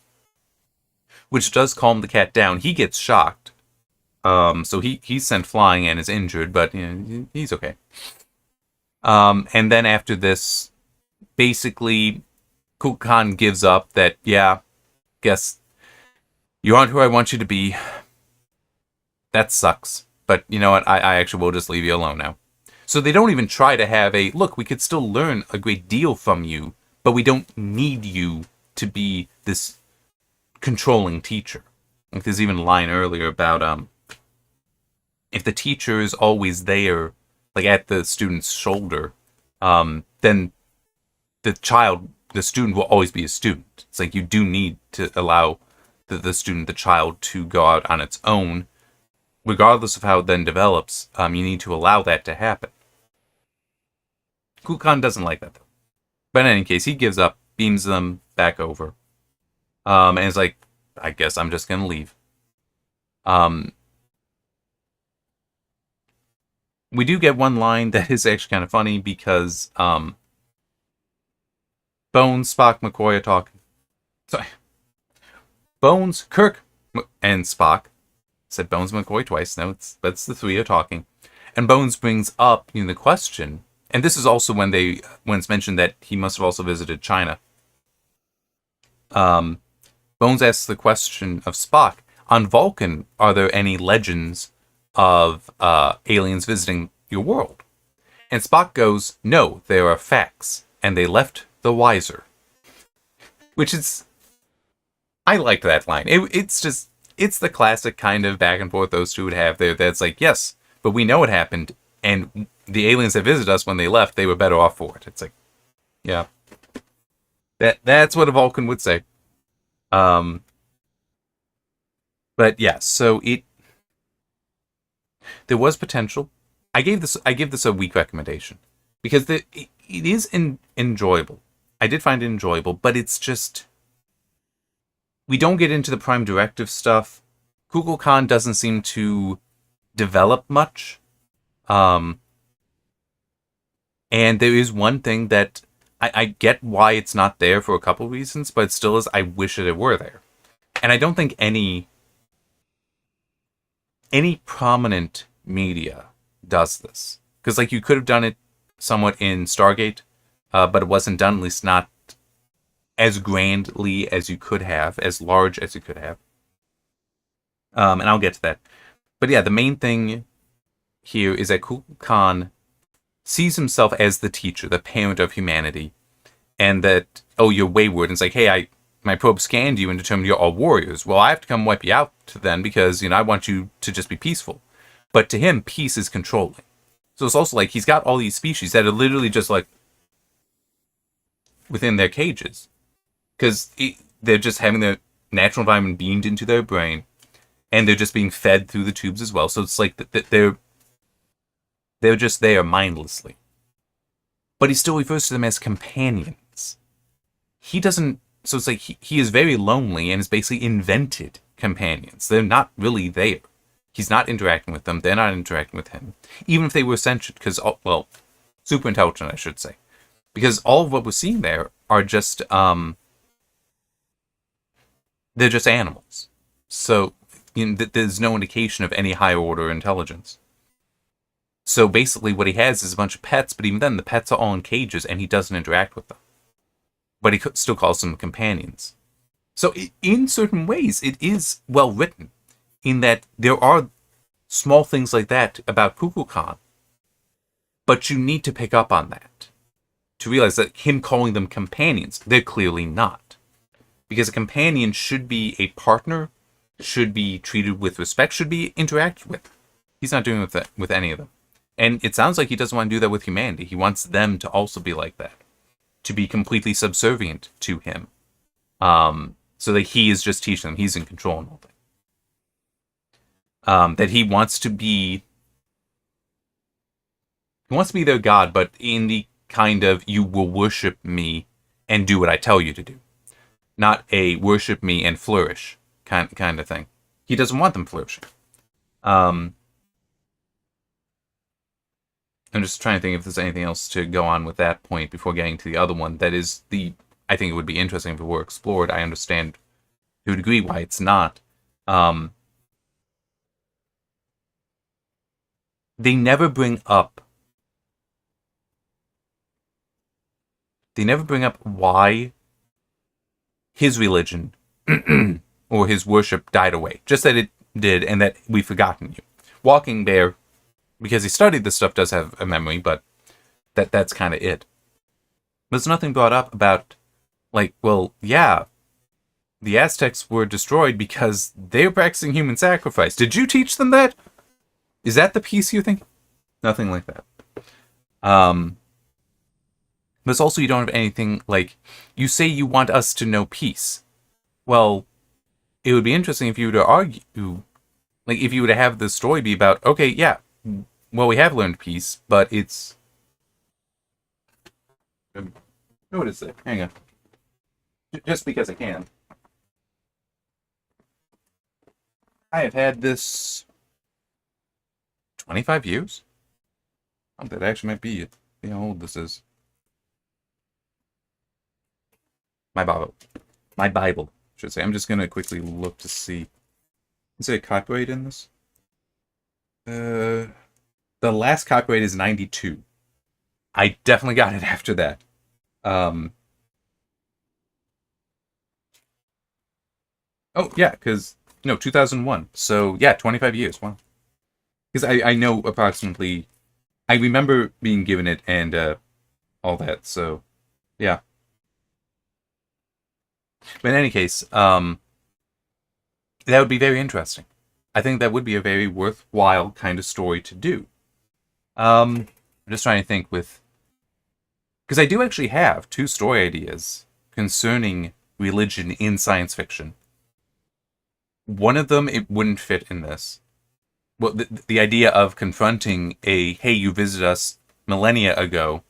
which does calm the cat down. He gets shocked. So he's sent flying and is injured, but you know, he's okay. And then after this, basically, Kukulkan gives up that, yeah, guess you aren't who I want you to be. That sucks. But you know what? I actually will just leave you alone now. So they don't even try to have look, we could still learn a great deal from you, but we don't need you to be this controlling teacher. Like there's even a line earlier about, if the teacher is always there, like at the student's shoulder, then the student will always be a student. It's like you do need to allow the student, the child, to go out on its own. Regardless of how it then develops, you need to allow that to happen. Kukulkan doesn't like that, though. But in any case, he gives up, beams them back over, and is like, I guess I'm just going to leave. We do get one line that is actually kind of funny because Bones, Spock, McCoy are talking. Sorry. Bones, Kirk, and Spock. Said Bones and McCoy twice. No, it's the three are talking. And Bones brings up the question, and this is also when it's mentioned that he must have also visited China. Bones asks the question of Spock, on Vulcan, are there any legends of aliens visiting your world? And Spock goes, no, there are facts, and they left the wiser. Which is, I like that line. It's the classic kind of back and forth those two would have there. That's like, yes, but we know it happened, and the aliens that visited us when they left, they were better off for it. It's like, yeah, that's what a Vulcan would say. But yeah, so there was potential. I give this a weak recommendation because it is enjoyable. I did find it enjoyable, but it's just, we don't get into the Prime Directive stuff. Kukulkan doesn't seem to develop much. And there is one thing that I get why it's not there for a couple reasons, but it still is, I wish that it were there. And I don't think any prominent media does this. Because like you could have done it somewhat in Stargate, but it wasn't done, at least not as grandly as you could have, as large as you could have. And I'll get to that. But yeah, the main thing here is that Kukulkan sees himself as the teacher, the parent of humanity, and that, oh, you're wayward. And it's like, hey, my probe scanned you and determined you're all warriors. Well, I have to come wipe you out then because, I want you to just be peaceful. But to him, peace is controlling. So it's also like he's got all these species that are literally just like within their cages. Because they're just having their natural environment beamed into their brain, and they're just being fed through the tubes as well. So it's like they're just there mindlessly. But he still refers to them as companions. He doesn't. So it's like he is very lonely and has basically invented companions. They're not really there. He's not interacting with them. They're not interacting with him. Even if they were sentient, well, super intelligent, I should say. Because all of what we're seeing there are just they're just animals. So there's no indication of any higher order intelligence. So basically what he has is a bunch of pets, but even then the pets are all in cages and he doesn't interact with them. but he still calls them companions. So in certain ways, it is well written in that there are small things like that about Kukulkan, but you need to pick up on that to realize that him calling them companions, they're clearly not. Because a companion should be a partner, should be treated with respect, should be interacted with. He's not doing that with any of them. And it sounds like he doesn't want to do that with humanity. He wants them to also be like that, to be completely subservient to him. So that he is just teaching them, he's in control and all that. That he wants to be their God, but in the kind of, you will worship me and do what I tell you to do. Not a worship me and flourish kind of thing. He doesn't want them flourishing. I'm just trying to think if there's anything else to go on with that point before getting to the other one. That is I think it would be interesting if it were explored. I understand to a degree why it's not. They never bring up why his religion or his worship died away. Just that it did, and that we've forgotten you. Walking Bear, because he studied this stuff, does have a memory, but that's kind of it. There's nothing brought up about, like, well, yeah, the Aztecs were destroyed because they were practicing human sacrifice. Did you teach them that? Is that the piece you think? Nothing like that. But also, you don't have anything like, you say you want us to know peace. Well, it would be interesting if you were to argue, like, if you were to have the story be about, okay, yeah, well, we have learned peace, but it's... What is it? Hang on. Just because I can. I have had this 25 years? Oh, that actually might be it. See how old this is. My Bible, should say. I'm just gonna quickly look to see. Is there a copyright in this? The last copyright is 92. I definitely got it after that. Oh yeah, because 2001. So yeah, 25 years. Wow. Because I know approximately. I remember being given it and all that. So yeah. But in any case, that would be very interesting. I think that would be a very worthwhile kind of story to do. I'm just trying to think because I do actually have 2 story ideas concerning religion in science fiction. One of them, it wouldn't fit in this. Well, the idea of confronting hey, you visited us millennia ago,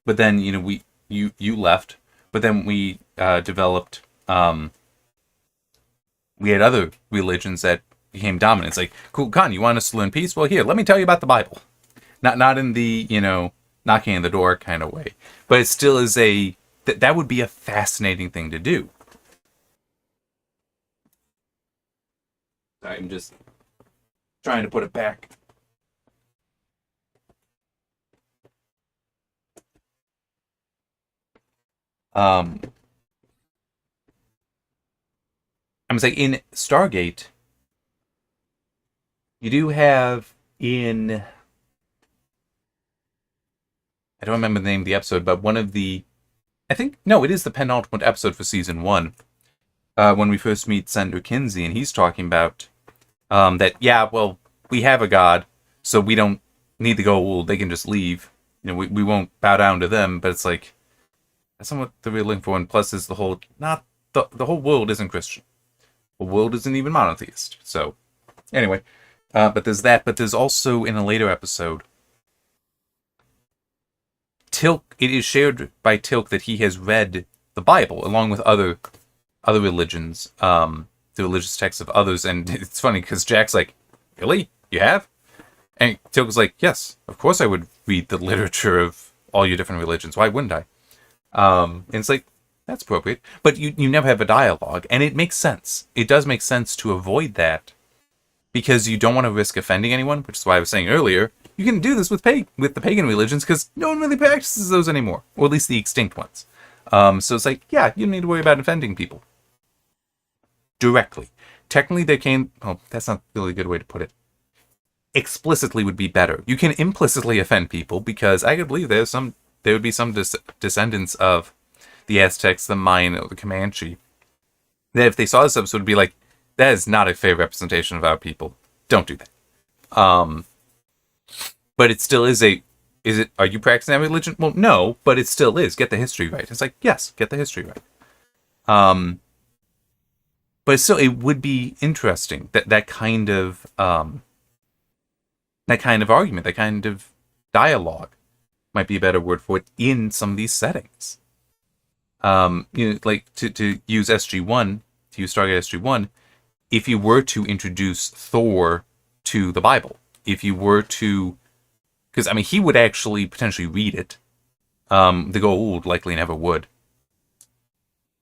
but then, you left, but then we developed, we had other religions that became dominant. It's like, cool, Khan, you want us to learn peace? Well, here, let me tell you about the Bible. Not in the, knocking on the door kind of way. But it still is that would be a fascinating thing to do. I'm just trying to put it back. I'm saying in Stargate, you do have I don't remember the name of the episode, but one of the, it is the penultimate episode for season 1, when we first meet Senator Kinsey, and he's talking about that, yeah, well, we have a god, so we don't need to go, well, they can just leave. We won't bow down to them, but it's like, that's not what they're really looking for, and plus is the whole, the whole world isn't Christian. The world isn't even monotheist. So, anyway, but there's that, but there's also, in a later episode, Tilk, it is shared by Tilk that he has read the Bible, along with other religions, the religious texts of others, and it's funny, because Jack's like, really? You have? And Tilk was like, yes, of course I would read the literature of all your different religions. Why wouldn't I? And it's like, that's appropriate. But you never have a dialogue, and it makes sense. It does make sense to avoid that, because you don't want to risk offending anyone, which is why I was saying earlier, you can do this with the pagan religions, because no one really practices those anymore, or at least the extinct ones. So it's like, yeah, you don't need to worry about offending people directly. Technically, they can. Oh, that's not really a good way to put it. Explicitly would be better. You can implicitly offend people because I could believe there would be some descendants of the Aztecs, the Mayan, or the Comanche that if they saw this episode would be like, that is not a fair representation of our people. Don't do that. But it still is are you practicing that religion? Well, no, but it still is. Get the history right. It's like, yes, get the history right. But still, it would be interesting that kind of argument, that kind of dialogue might be a better word for it in some of these settings. Like to use SG1, to use Stargate SG1, if you were to introduce Thor to the Bible, if you were to, because I mean, he would actually potentially read it. The Goa'uld likely never would.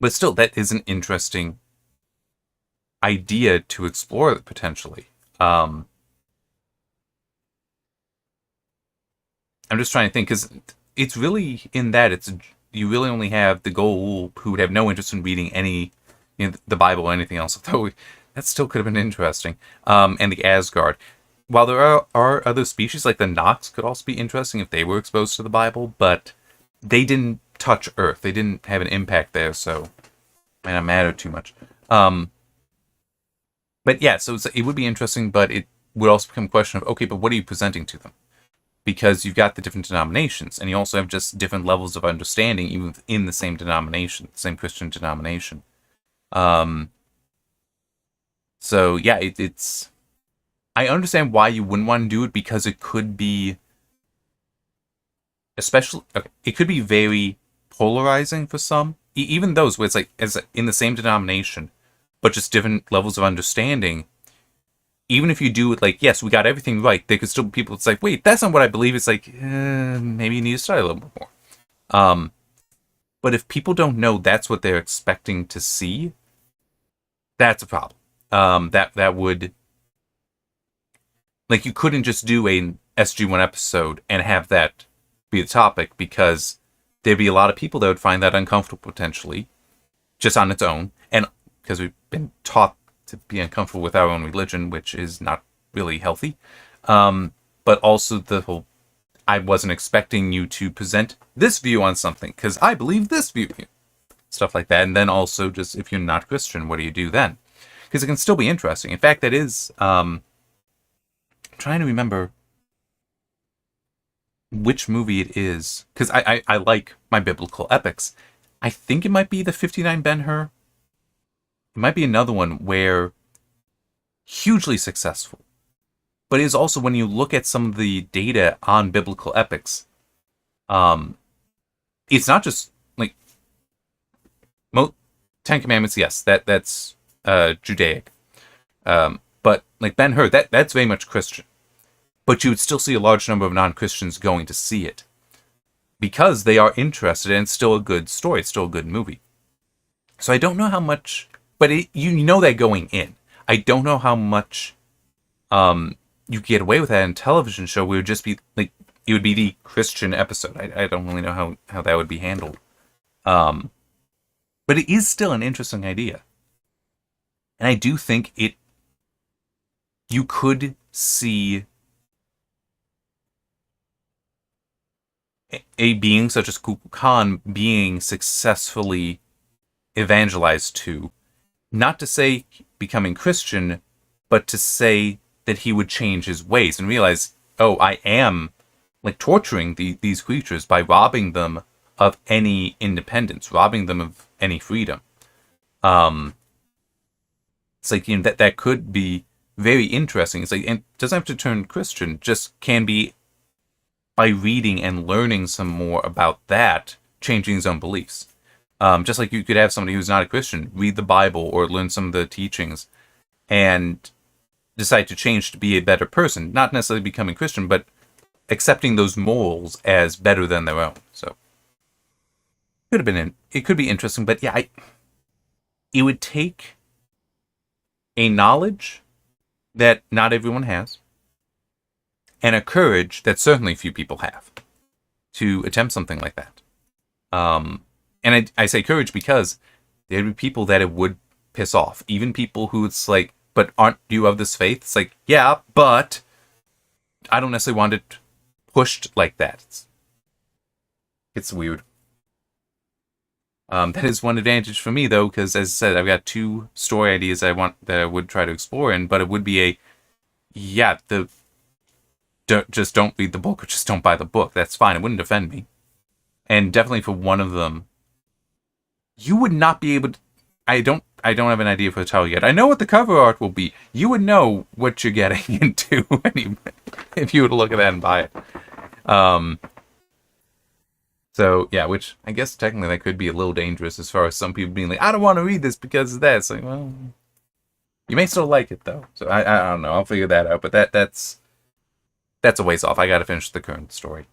But still, that is an interesting idea to explore potentially. I'm just trying to think, because it's really in that you really only have the Goa'uld who would have no interest in reading the Bible or anything else, although that still could have been interesting. And the Asgard. While there are other species, like the Nox could also be interesting if they were exposed to the Bible, but they didn't touch Earth. They didn't have an impact there, so it might not matter too much. But yeah, so it would be interesting, but it would also become a question of, okay, but what are you presenting to them? Because you've got the different denominations, and you also have just different levels of understanding, even within the same denomination, the same Christian denomination. So yeah, it's. I understand why you wouldn't want to do it, because it could be, it could be very polarizing for some, even those where it's like as in the same denomination, but just different levels of understanding. Even if you do it like, yes, we got everything right, there could still be people that's like, wait, that's not what I believe. It's like, maybe you need to study a little bit more. But if people don't know that's what they're expecting to see, that's a problem. That would, like, you couldn't just do an SG1 episode and have that be the topic, because there'd be a lot of people that would find that uncomfortable potentially, just on its own, and because we've been taught to be uncomfortable with our own religion, which is not really healthy. But also the whole, I wasn't expecting you to present this view on something, because I believe this view. Stuff like that. And then also just, if you're not Christian, what do you do then? Because it can still be interesting. In fact, that is, I'm trying to remember which movie it is, because I like my biblical epics. I think it might be the 59 Ben-Hur. It might be another one where hugely successful, but it is also, when you look at some of the data on biblical epics, it's not just like Ten Commandments. Yes, that's Judaic, but like Ben-Hur, that's very much Christian. But you would still see a large number of non-Christians going to see it because they are interested, and it's still a good story. It's still a good movie. So I don't know how much. But you know that going in. I don't know how much you get away with that in a television show. We would just be like, it would be the Christian episode. I don't really know how that would be handled. But it is still an interesting idea. And I do think you could see a being such as Kukulkan being successfully evangelized to, not to say becoming Christian, but to say that he would change his ways and realize, oh, I am like torturing these creatures by robbing them of any independence, robbing them of any freedom. It's like, that could be very interesting. It's like, and it doesn't have to turn Christian, just can be by reading and learning some more about that, changing his own beliefs. Just like you could have somebody who's not a Christian read the Bible or learn some of the teachings and decide to change to be a better person. Not necessarily becoming Christian, but accepting those morals as better than their own. So it could be interesting, but yeah, it would take a knowledge that not everyone has, and a courage that certainly few people have to attempt something like that. and I say courage because there'd be people that it would piss off. Even people who it's like, but aren't you of this faith? It's like, yeah, but I don't necessarily want it pushed like that. It's weird. That is one advantage for me, though, because as I said, I've got 2 story ideas that I would try to explore in, but it would be just don't read the book or just don't buy the book. That's fine. It wouldn't offend me. And definitely for one of them, you would not be able to. I don't have an idea for the title yet. I know what the cover art will be. You would know what you're getting into if you were to look at that and buy it. So, yeah, which I guess technically that could be a little dangerous as far as some people being like, I don't want to read this because of that. It's like, well, you may still like it, though. So, I don't know. I'll figure that out. But that's a ways off. I got to finish the current story.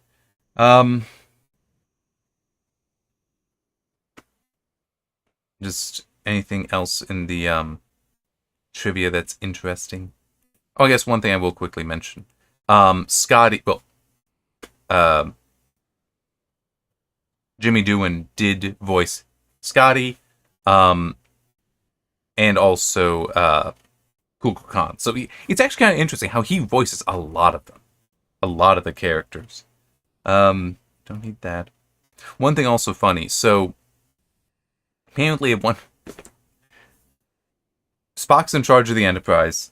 Just anything else in the trivia that's interesting? Oh, I guess one thing I will quickly mention. Scotty, Jimmy Doohan did voice Scotty, and also Kukulkan. Khan. So it's actually kind of interesting how he voices a lot of them, a lot of the characters. Don't need that. One thing also funny. So apparently, Spock's in charge of the Enterprise,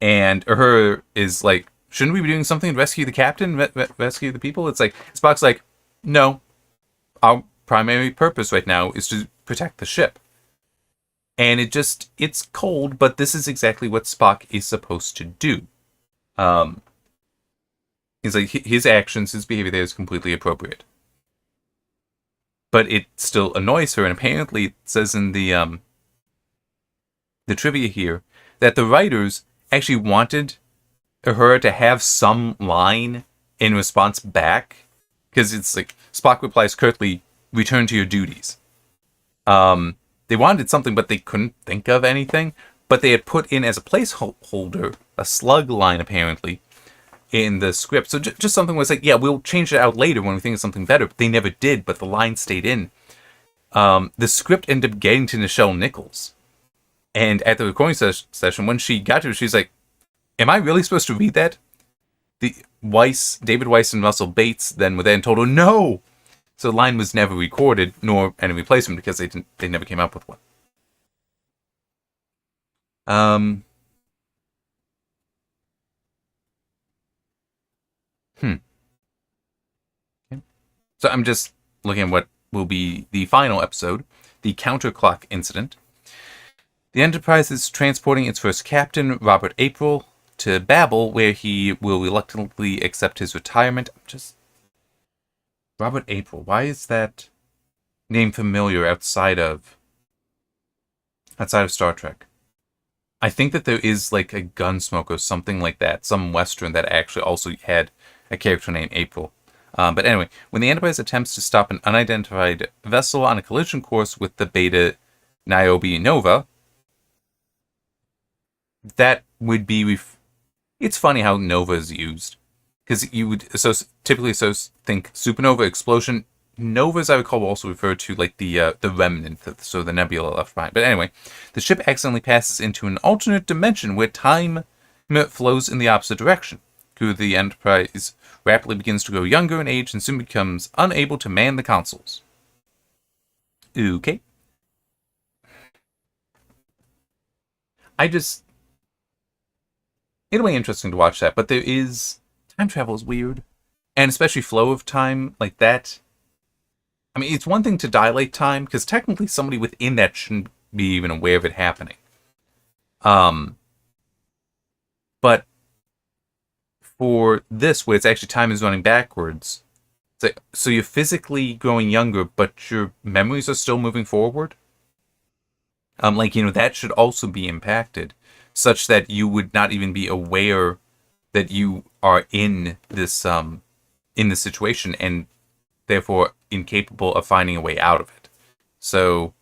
and Uhura is like, shouldn't we be doing something to rescue the captain, rescue the people? It's like Spock's like, no. Our primary purpose right now is to protect the ship. And it's cold, but this is exactly what Spock is supposed to do. He's like, his actions, his behavior there is completely appropriate. But it still annoys her, and apparently it says in the trivia here that the writers actually wanted her to have some line in response back. Because it's like, Spock replies curtly, return to your duties. They wanted something, but they couldn't think of anything. But they had put in as a placeholder, a slug line, apparently, in the script. So just something was like, yeah, we'll change it out later when we think of something better. But they never did, but the line stayed in. The script ended up getting to Nichelle Nichols. And at the recording session, when she got to it, she's like, am I really supposed to read that? David Weiss and Russell Bates then were there and told her no. So the line was never recorded, nor any replacement, because they never came up with one. Okay. So I'm just looking at what will be the final episode, the counterclock incident. The Enterprise is transporting its first captain, Robert April, to Babel, where he will reluctantly accept his retirement. Robert April. Why is that name familiar outside of Star Trek? I think that there is like a Gunsmoke or something like that, some Western that actually also had a character named April. But anyway, when the Enterprise attempts to stop an unidentified vessel on a collision course with the Beta Niobe Nova, that would be... It's funny how Nova is used. Because you would typically think supernova, explosion. Novas, I would call, also refer to like the remnant, so the nebula left behind. But anyway, the ship accidentally passes into an alternate dimension where time flows in the opposite direction. Crew of the Enterprise rapidly begins to grow younger in age and soon becomes unable to man the consoles. Okay. It'll be interesting to watch that, but there is... Time travel is weird. And especially flow of time like that. I mean, it's one thing to dilate time, because technically somebody within that shouldn't be even aware of it happening. But for this, where it's actually time is running backwards, so you're physically growing younger, but your memories are still moving forward. That should also be impacted, such that you would not even be aware that you are in this situation, and therefore incapable of finding a way out of it. So,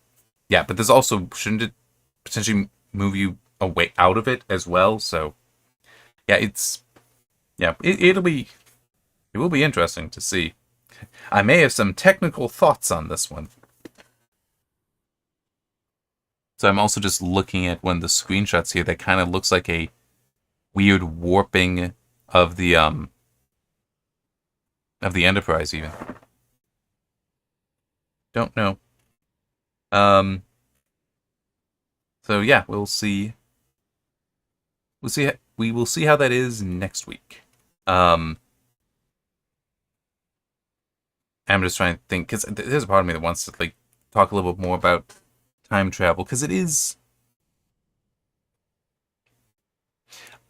yeah, but this also, shouldn't it potentially move you a way out of it as well? So, yeah, it will be interesting to see. I may have some technical thoughts on this one. So I'm also just looking at one of the screenshots here that kind of looks like a weird warping of the Enterprise even. Don't know. So yeah, we'll see. We will see how that is next week. I'm just trying to think, because there's a part of me that wants to like talk a little bit more about time travel, because it is.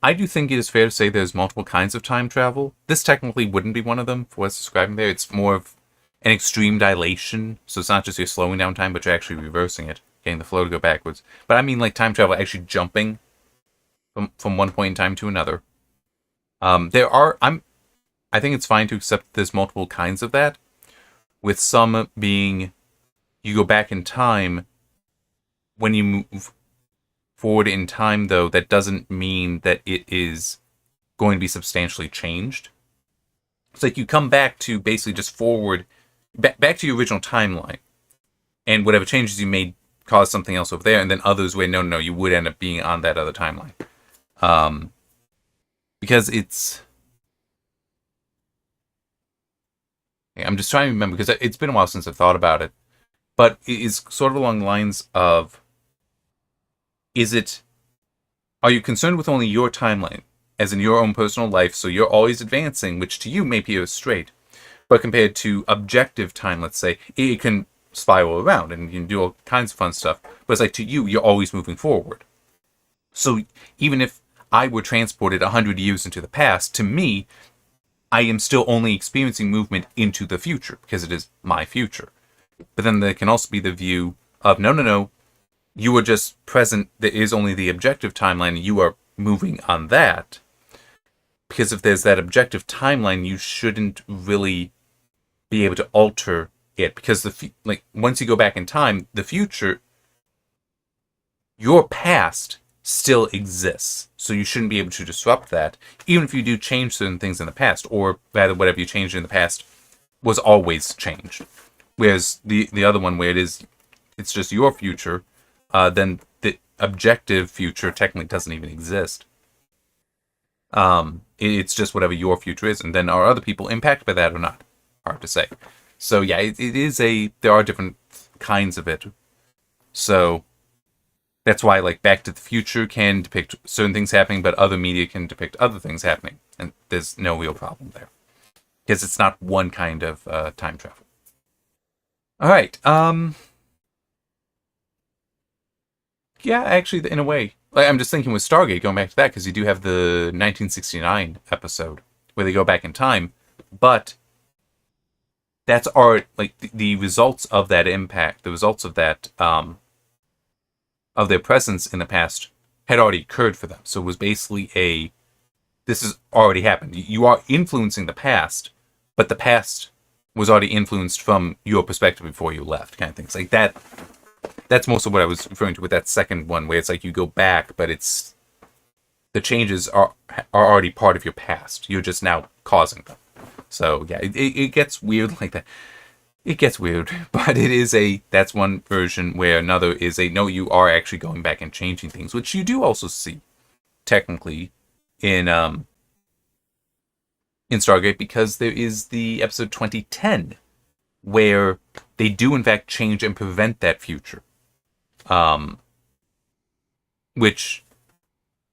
I do think it is fair to say there's multiple kinds of time travel. This technically wouldn't be one of them for what's describing there. It's more of an extreme dilation, so it's not just you're slowing down time, but you're actually reversing it, getting the flow to go backwards. But I mean like time travel actually jumping from one point in time to another. I think it's fine to accept there's multiple kinds of that, with some being you go back in time. When you move forward in time, though, that doesn't mean that it is going to be substantially changed. It's like you come back to basically just forward, back to your original timeline, and whatever changes you made cause something else over there, and then others where no, you would end up being on that other timeline. Because it's... I'm just trying to remember, because it's been a while since I've thought about it, but it is sort of along the lines of, are you concerned with only your timeline, as in your own personal life, so you're always advancing, which to you may appear straight, but compared to objective time, let's say, it can spiral around, and you can do all kinds of fun stuff, but it's like to you, you're always moving forward. So even if I were transported 100 years into the past, to me, I am still only experiencing movement into the future, because it is my future. But then there can also be the view of, no, you are just present, there is only the objective timeline, and you are moving on that. Because if there's that objective timeline, you shouldn't really be able to alter it. Because once you go back in time, the future, your past still exists. So you shouldn't be able to disrupt that, even if you do change certain things in the past, or rather whatever you changed in the past was always changed. Whereas the other one where it's just your future, then the objective future technically doesn't even exist. It's just whatever your future is, and then are other people impacted by that or not? Hard to say. So yeah, there are different kinds of it. So that's why like Back to the Future can depict certain things happening, but other media can depict other things happening, and there's no real problem there. Because it's not one kind of time travel. Alright, yeah, actually, in a way. Like, I'm just thinking with Stargate, going back to that, because you do have the 1969 episode, where they go back in time, but that's the results of that impact, the results of that, of their presence in the past had already occurred for them. So it was basically this has already happened. You are influencing the past, but the past was already influenced from your perspective before you left, kind of things like that. That's most of what I was referring to with that second one, where it's like you go back, but the changes are already part of your past. You're just now causing them. So yeah, it gets weird like that. It gets weird, but that's one version, where another is no, you are actually going back and changing things, which you do also see technically in Stargate, because there is the episode 2010 where they do in fact change and prevent that future, which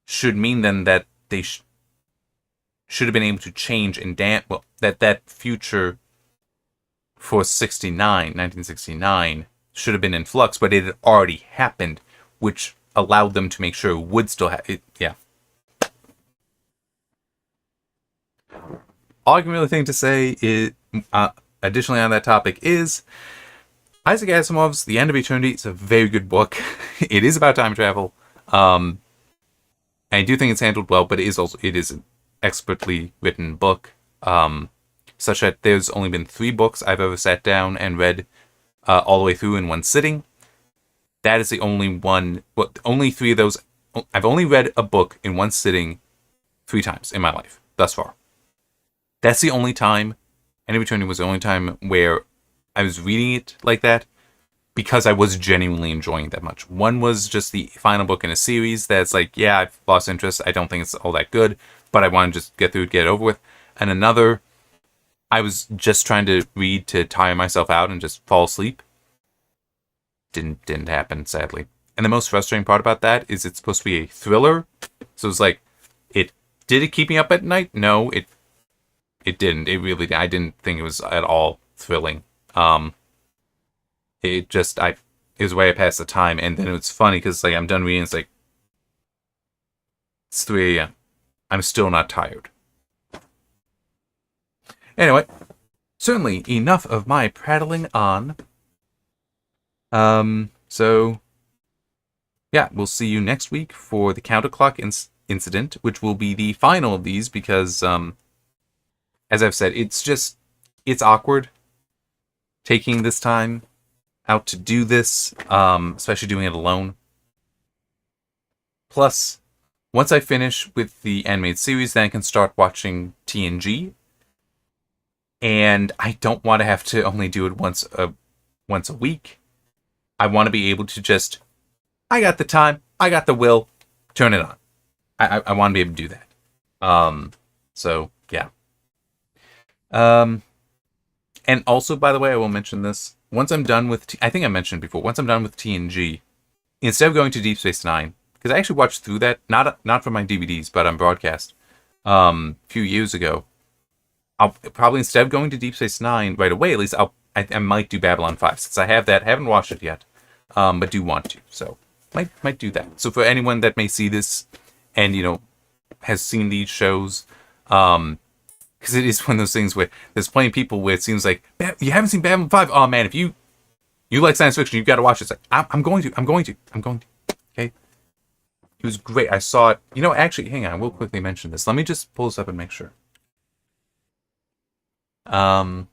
should mean then that they should have been able to change and that future for 1969 should have been in flux, but it had already happened, which allowed them to make sure it would still have it. Yeah. All I can really think to say is, additionally on that topic, is Isaac Asimov's The End of Eternity is a very good book. It is about time travel. I do think it's handled well, but it is an expertly written book. Such that there's only been 3 books I've ever sat down and read all the way through in one sitting. That is the only one. Well, only 3 of those. I've only read a book in one sitting 3 times in my life thus far. That's the only time. End of Eternity was the only time where I was reading it like that, because I was genuinely enjoying that much. One was just the final book in a series that's like, yeah, I've lost interest. I don't think it's all that good, but I want to just get through it, get it over with. And another, I was just trying to read to tire myself out and just fall asleep. Didn't happen, sadly. And the most frustrating part about that is it's supposed to be a thriller. So it's like, did it keep me up at night? No, it didn't. It really didn't. I didn't think it was at all thrilling. It was a way I passed the time. And then it was funny because like I'm done reading. It's like, it's 3 a.m. I'm still not tired. Anyway, certainly enough of my prattling on. So, yeah, we'll see you next week for the counterclock incident, which will be the final of these because, as I've said, it's awkward taking this time out to do this, especially doing it alone. Plus, once I finish with the animated series, then I can start watching TNG. And I don't want to have to only do it once a week. I want to be able to just, I got the time, I got the will, turn it on. I want to be able to do that. So, yeah. And also, by the way, I will mention this. Once I'm done with, I think I mentioned before, once I'm done with TNG, instead of going to Deep Space Nine, because I actually watched through that, not from my DVDs, but on broadcast, a few years ago, I'll probably, instead of going to Deep Space Nine right away, at least I might do Babylon 5, since I have that, haven't watched it yet, but do want to, so might do that. So for anyone that may see this, and, has seen these shows, because it is one of those things where there's plenty of people where it seems like, you haven't seen Babylon 5? Oh man, if you like science fiction, you've got to watch it. It's like, I'm going to. Okay? It was great. I saw it. Actually, hang on. We'll quickly mention this. Let me just pull this up and make sure. Even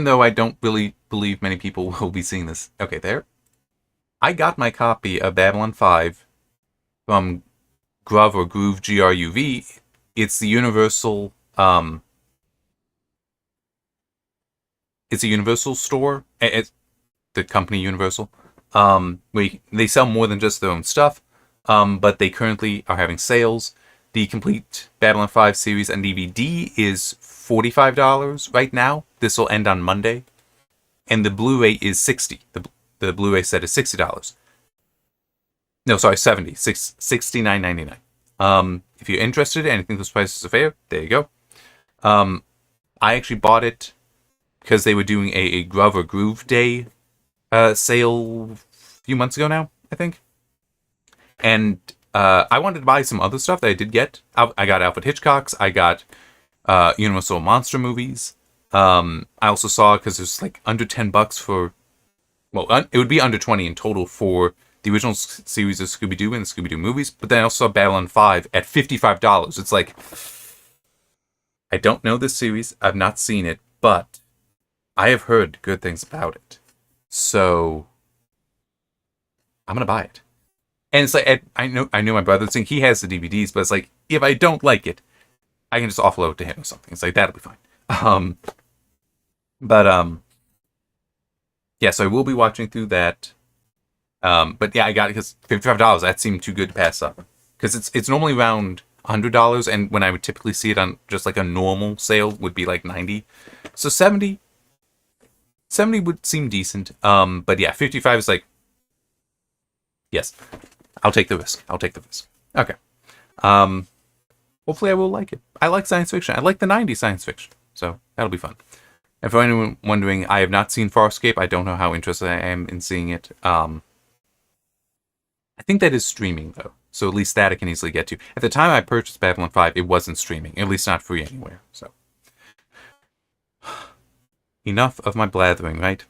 though I don't really believe many people will be seeing this. Okay, there. I got my copy of Babylon 5 from Gruv or Groove, Gruv. It's the Universal, it's a Universal store. It's the company Universal. Where they sell more than just their own stuff. But they currently are having sales. The complete Babylon 5 series on DVD is $45 right now. This will end on Monday. And the Blu-ray is $60. The Blu-ray set is $60. No, sorry, $70. $69.99. If you're interested and you think those prices are fair, there you go. I actually bought it because they were doing a Gruv or Groove Day sale a few months ago now, I think. And I wanted to buy some other stuff that I did get. I got Alfred Hitchcock's. I got Universal Monster movies. I also saw, because it was like under $10 for, well, it would be under 20 in total for the original series of Scooby-Doo and the Scooby-Doo movies. But then I also saw Babylon 5 at $55. It's like, I don't know this series. I've not seen it, but I have heard good things about it. So I'm going to buy it. And it's like, I know my brother's saying he has the DVDs, but it's like, if I don't like it, I can just offload it to him or something. It's like, that'll be fine. Yeah, so I will be watching through that. But yeah, I got it because $55, that seemed too good to pass up. Because it's normally around $100, and when I would typically see it on just like a normal sale would be like $90. So $70 would seem decent. But yeah, $55 is like, yes, I'll take the risk. Okay. Hopefully I will like it. I like science fiction. I like the 90s science fiction. So that'll be fun. And for anyone wondering, I have not seen Farscape. I don't know how interested I am in seeing it. I think that is streaming, though. So at least that I can easily get to. At the time I purchased Babylon 5, it wasn't streaming. At least not free anywhere. So enough of my blathering, right?